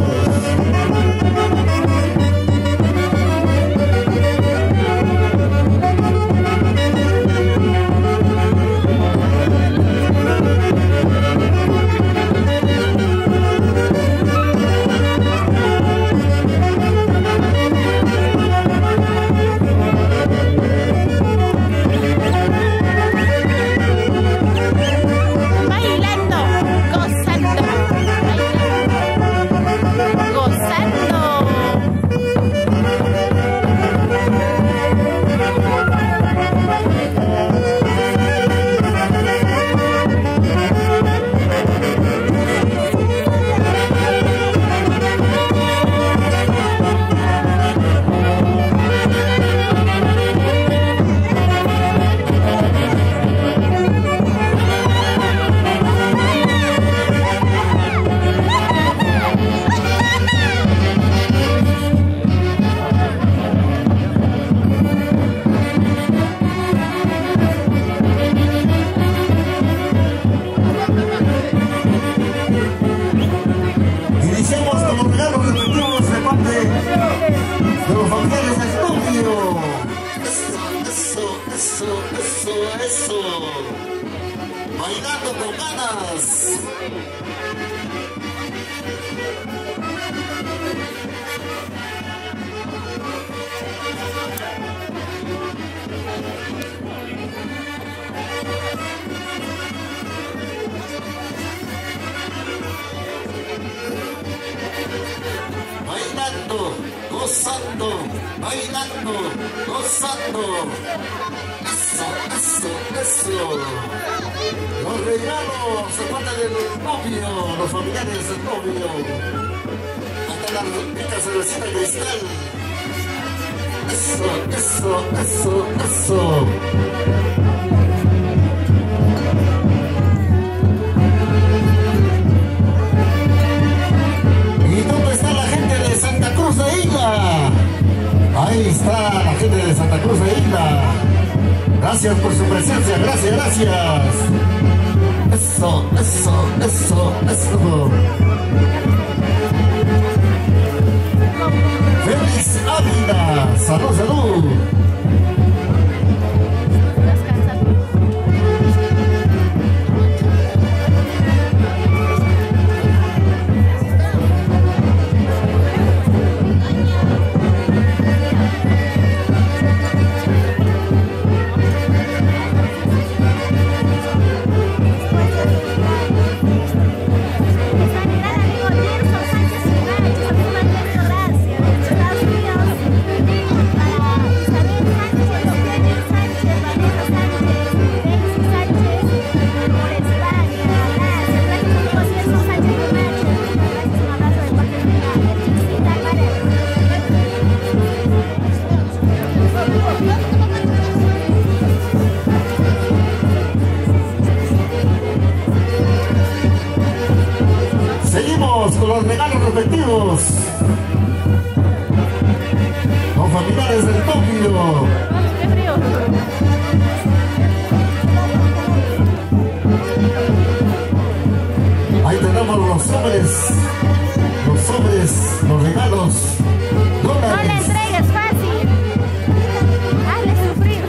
de los familiares del novio. Eso. Bailando con ganas. Bailando, gozando, bailando, gozando. Eso. Los regalos se parte del novio, los familiares del novio. Hasta la rica cervecita cristal. Eso. ¿Y dónde está la gente de Santa Cruz de Isla? Ahí está la gente de Santa Cruz de Isla. Gracias por su presencia, gracias. Eso. Félix Ávila, salud. Seguimos con los regalos respectivos. Los familiares del novio. Ahí tenemos los sobres, los regalos. No le entregues fácil. Hazle sufrir.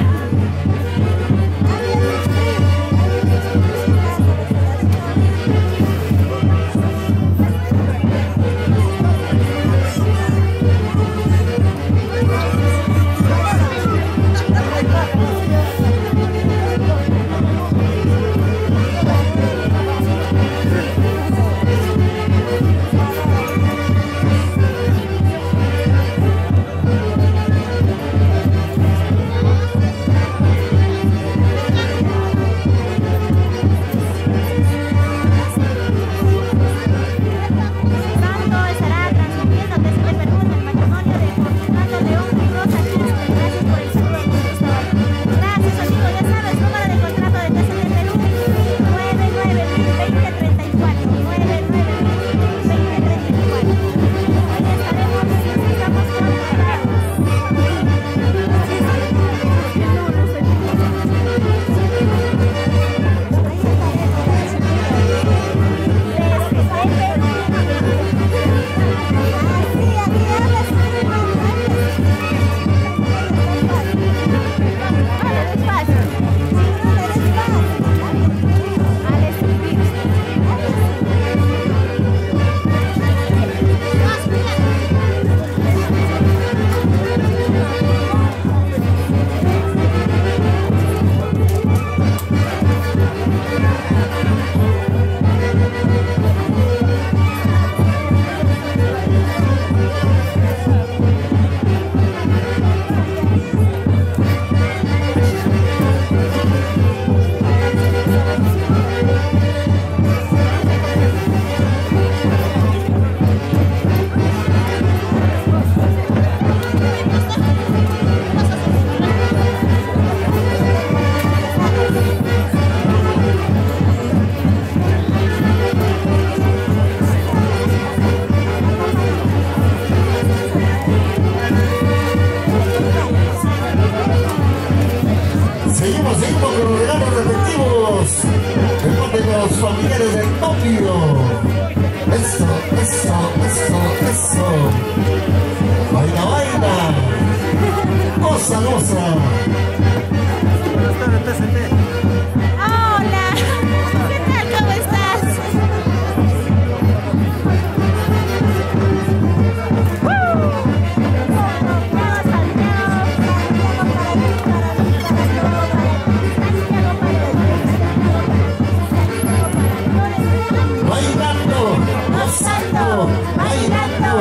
bailando,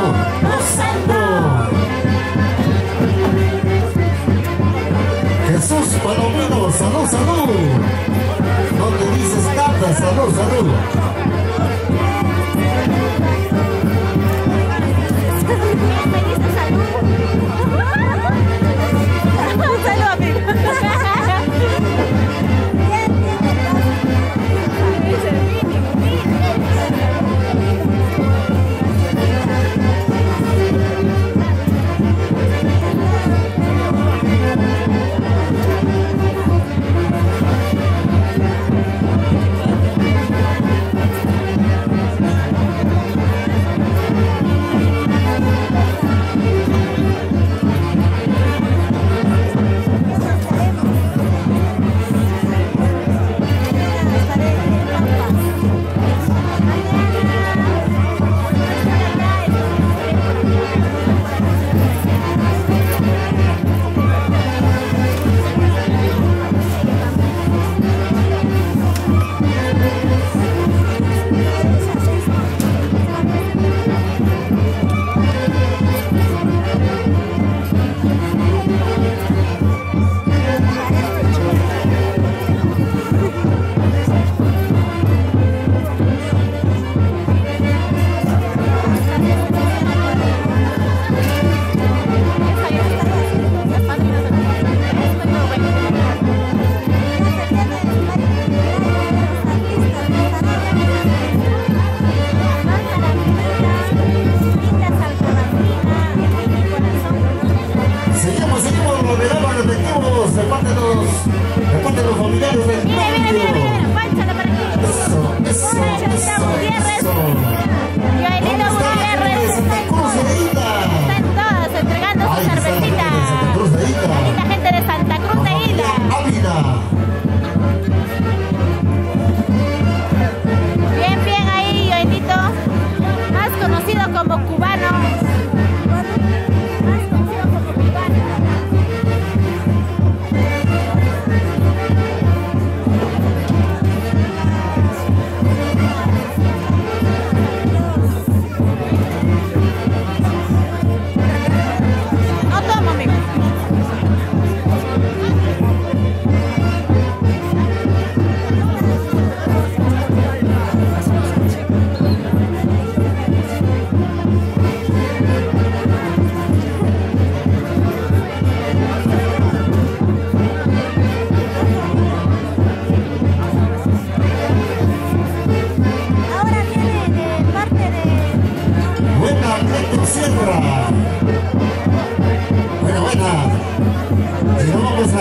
gozando. Jesús Palomino, salud, salud. No te dices nada, salud, salud. Salud, amigo.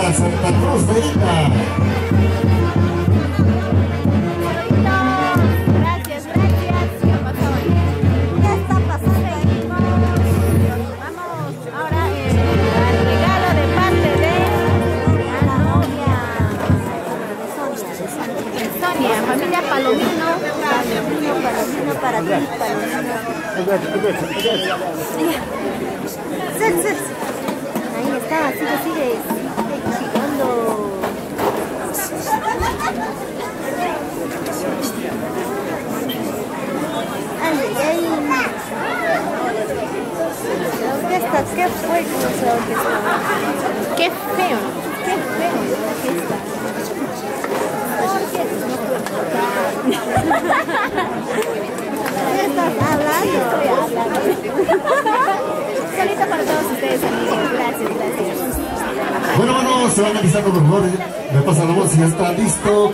Santa Cruz de Ita. Gracias, gracias. Ya está pasando ahí. Vamos ahora al regalo de parte de la novia Sonia, familia Palomino. Palomino para ti, Palomino. Ahí está, sigue. ¿Qué fue? Qué feo. Qué feo. ¿Qué estás hablando? Estoy hablando. Solita para todos ustedes, amigos. Gracias. Bueno, se van analizando los jugadores. Me pasa la voz y ya está listo.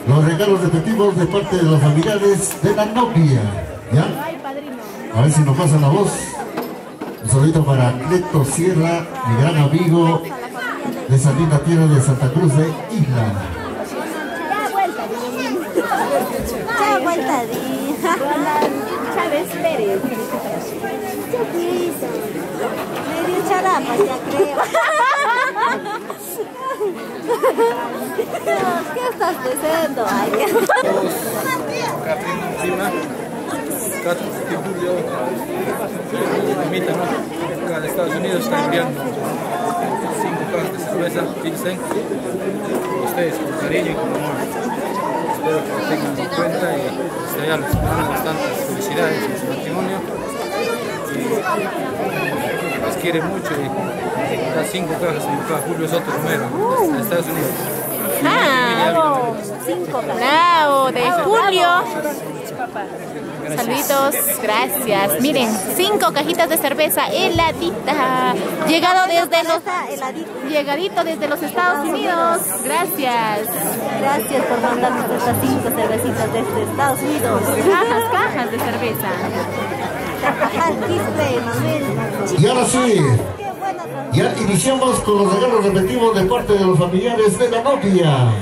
Los regalos respectivos de parte de los familiares de la novia. ¿Ya? A ver si nos pasa la voz. Un saludito para Cleto Sierra, mi gran amigo de esa linda tierra de Santa Cruz de Isla. Ya vuelta, Chávez Pérez. Medio charapa, ya creo. ¿Qué estás diciendo? Catrín encima, 4 de julio, permítanos, acá de Estados Unidos está enviando 5 cajas de cerveza, Pilsen, ustedes con cariño y con amor. espero que lo tengan en cuenta y desde allá les mando bastantes felicidades en su matrimonio. Y les quiere mucho y da 5 cajas en cada Julio Soto Romero, en Estados Unidos. ¡Ah! ¡Bravo! De Julio. Saluditos, gracias. Miren, 5 cajitas de cerveza heladita. Llegadito desde los Estados Unidos. Gracias. Gracias por mandarnos estas 5 cervecitas desde Estados Unidos. Cajas de cerveza. Y ahora sí, ya iniciamos con los regalos respectivos de parte de los familiares de la novia.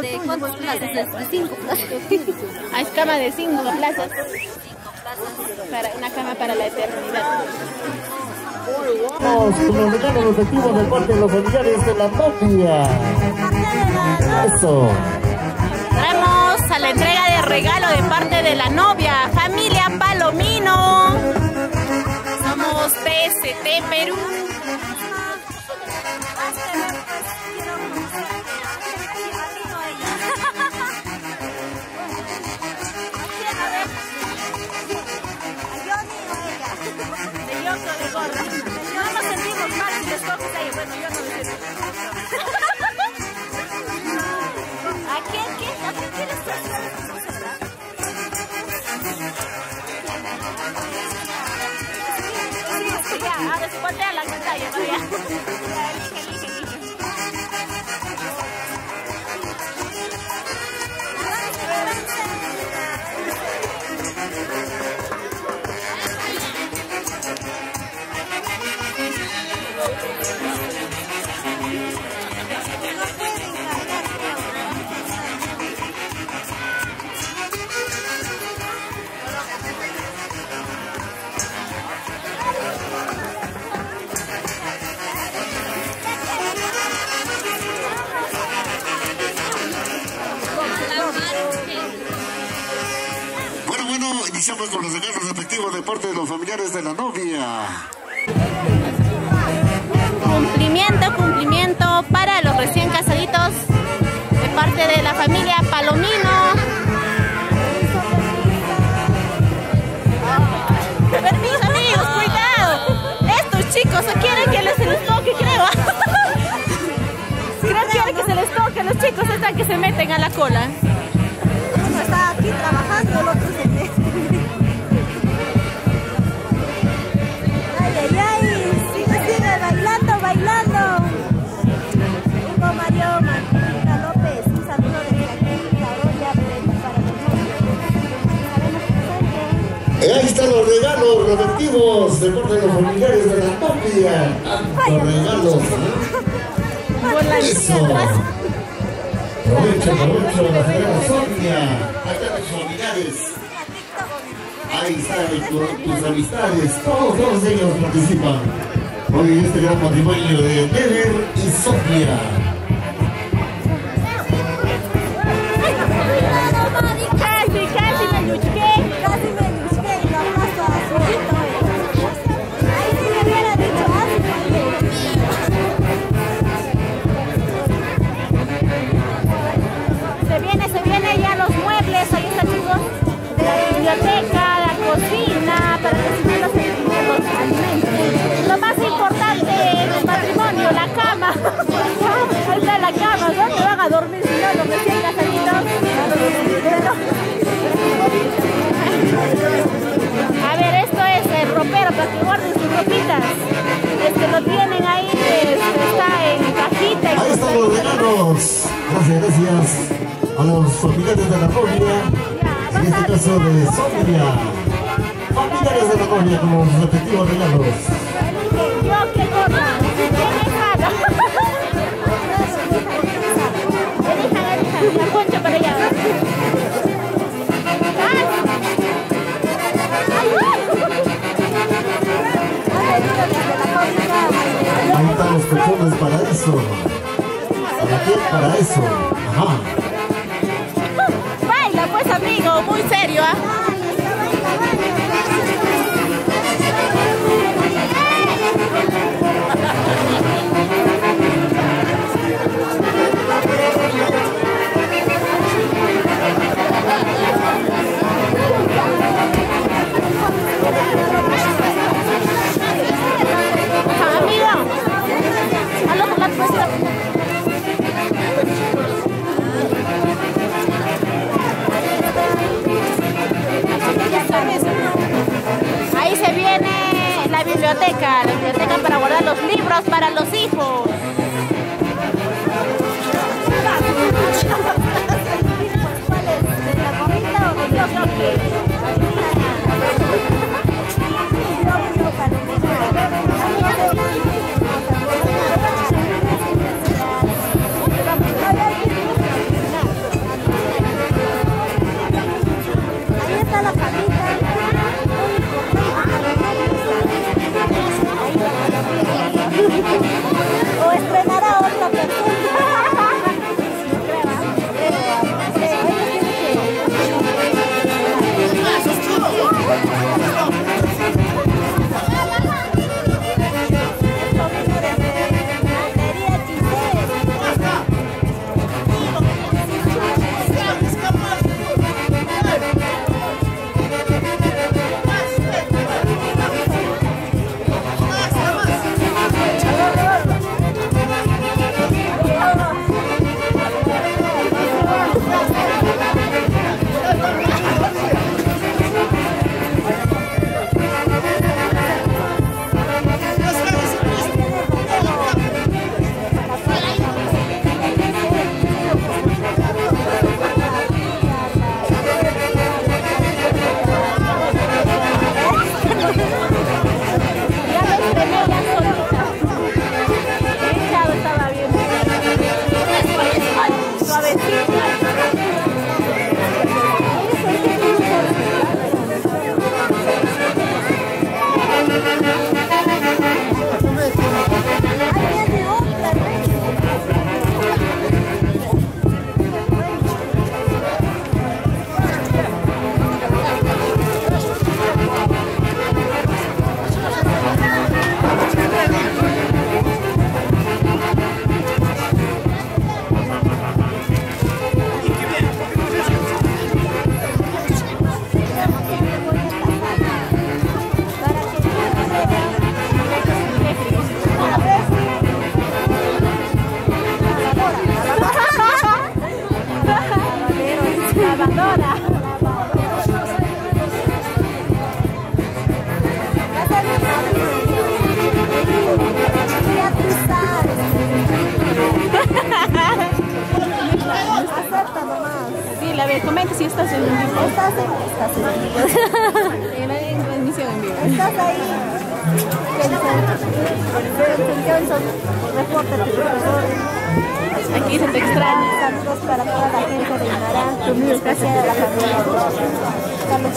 ¿De cuántas plazas? De 5 plazas. Hay cama de 5 plazas. Una cama para la eternidad. Vamos con los regalos respectivos de parte de los familiares de la novia. Eso. Vamos a la entrega de regalo de parte de la novia, familia Palomino. Somos TST Perú. Ponte a la pantalla, María. Iniciamos con los regalos respectivos de parte de los familiares de la novia. Cumplimiento para los recién casaditos de parte de la familia Palomino. Permiso, amigos, cuidado. Estos chicos quieren que se les toque, creo. Creo que quieren que se les toque. Los chicos están que se meten a la cola. Uno está aquí trabajando, el otro se mete. Ay, ay, ay. Sigue bailando, bailando. están los regalos respectivos de parte de los familiares de la novia. Los regalos. Eso. Aprovecho la señora Sonia. Acá los familiares. Ahí están tus amistades. Todos ellos participan. Hoy en este gran matrimonio de Never y Sonia. Se viene ya los muebles, ahí está, chicos, de la biblioteca, la cocina, para cocinar los alimentos. Lo más importante en el matrimonio, la cama. Ahí está la cama, ¿dónde van a dormir si no los recién casaditos? A ver, esto es el ropero para que guarden sus ropitas. Lo tienen ahí, está en cajita. Ahí están los regalos. Gracias a los familiares de la novia, en este caso de Sonia. Familiares de la novia con los respectivos regalos. Yo qué cosa, elijan la concha para allá. Ahí están los colchones para eso. ¿Para qué? Para eso. Ajá. Baila pues, amigo, muy serio, ¿ah? Ahí se viene la biblioteca para guardar los libros para los hijos. Ahí está la camita. O estrenará otra persona. A ver, comenta si estás en vivo. Estás en vivo. ¿Estás ahí? Johnson, reporta tu profesor. Aquí se te extraña. Saludos para toda la gente de Inará, especial a la familia. Carlos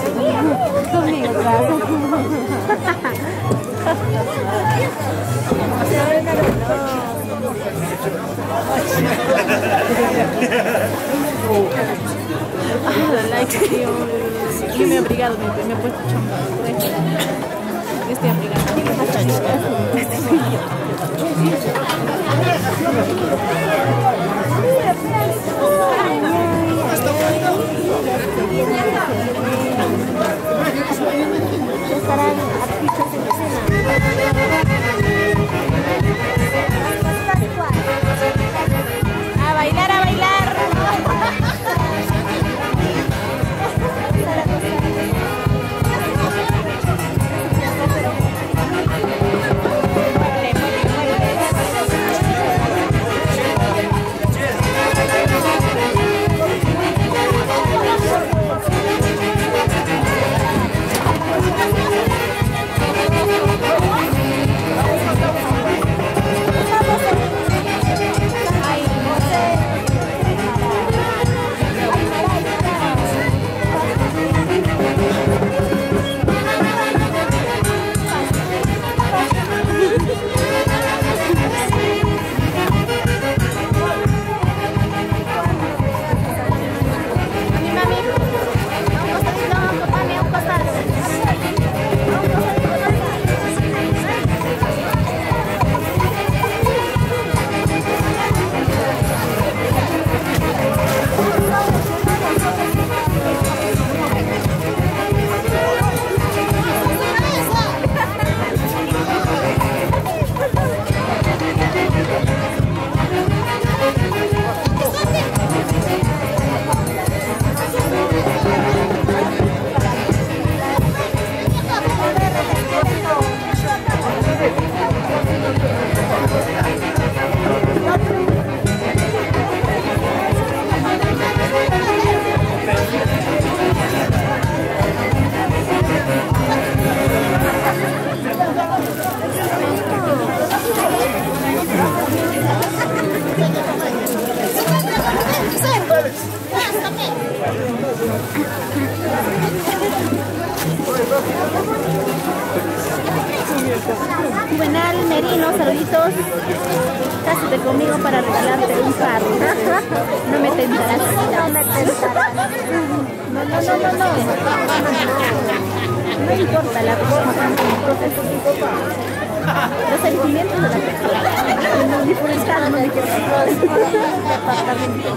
conmigo, gracias. Yo me he abrigado, me he puesto chompa. Estoy abrigada. Estarán artistas en escena. A bailar, a bailar. Juvenal Merino, saluditos. Cásate conmigo para regalarte un carro. No me tentarás. No me tentarás. No. No importa la forma tanto mi profesión. Los sentimientos de la persona. Ni por el carro no me quiero departamento.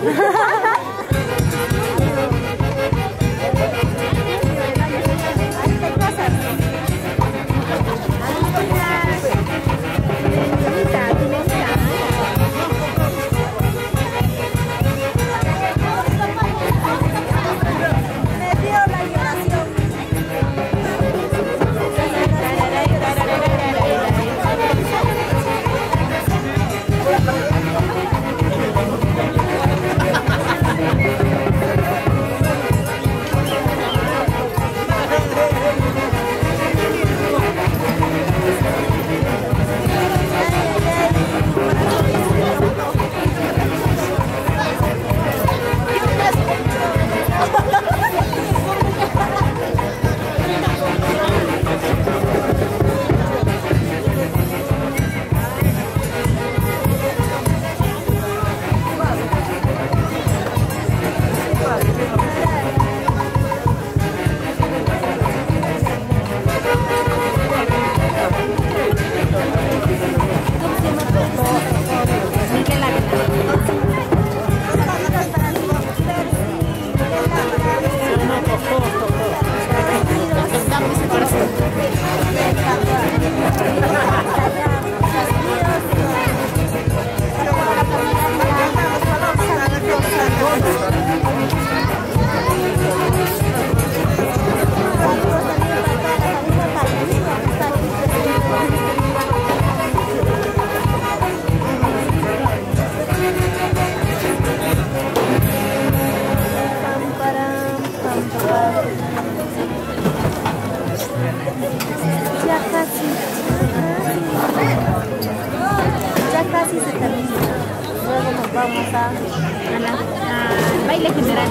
al baile general.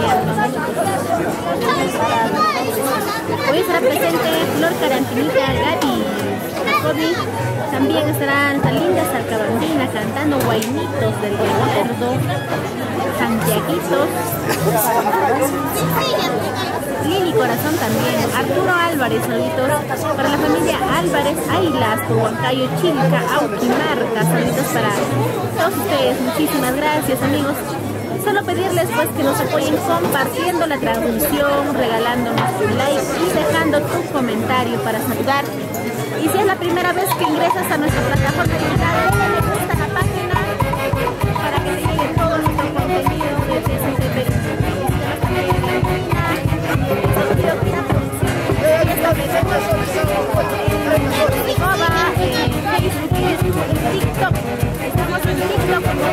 Hoy estará presente Flor Carantinita, Gaby, Jacobi. También estará Alta Linda Salcabandina cantando Guainitos del Recuerdo, Santiaguitos, Lili Corazón también, Arturo Álvarez, saluditos para la familia Álvarez, Ailas, Huancayo, Chilca, Auquimarca, saluditos para todos ustedes, muchísimas gracias amigos. Solo pedirles pues que nos apoyen compartiendo la transmisión, regalándonos un like y dejando tu comentario para saludar. Y si es la primera vez que ingresas a nuestra plataforma digital, denle me gusta a la página para que te llegue todo nuestro contenido desde SCP. TikTok. Estamos en TikTok como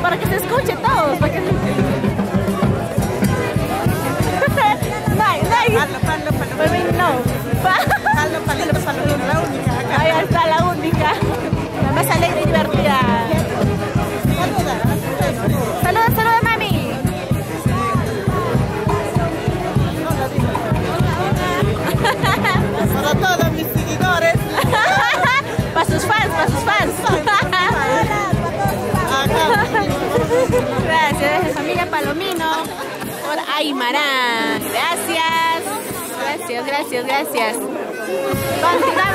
para que se escuche todo. Para que... la única acá. Ahí está la única. La más alegre y divertida. Saluda, saluda mami. Para todos mis seguidores. Para sus fans, para sus fans. Gracias, familia Palomino por Aymara. Gracias. Gracias. Continuamos.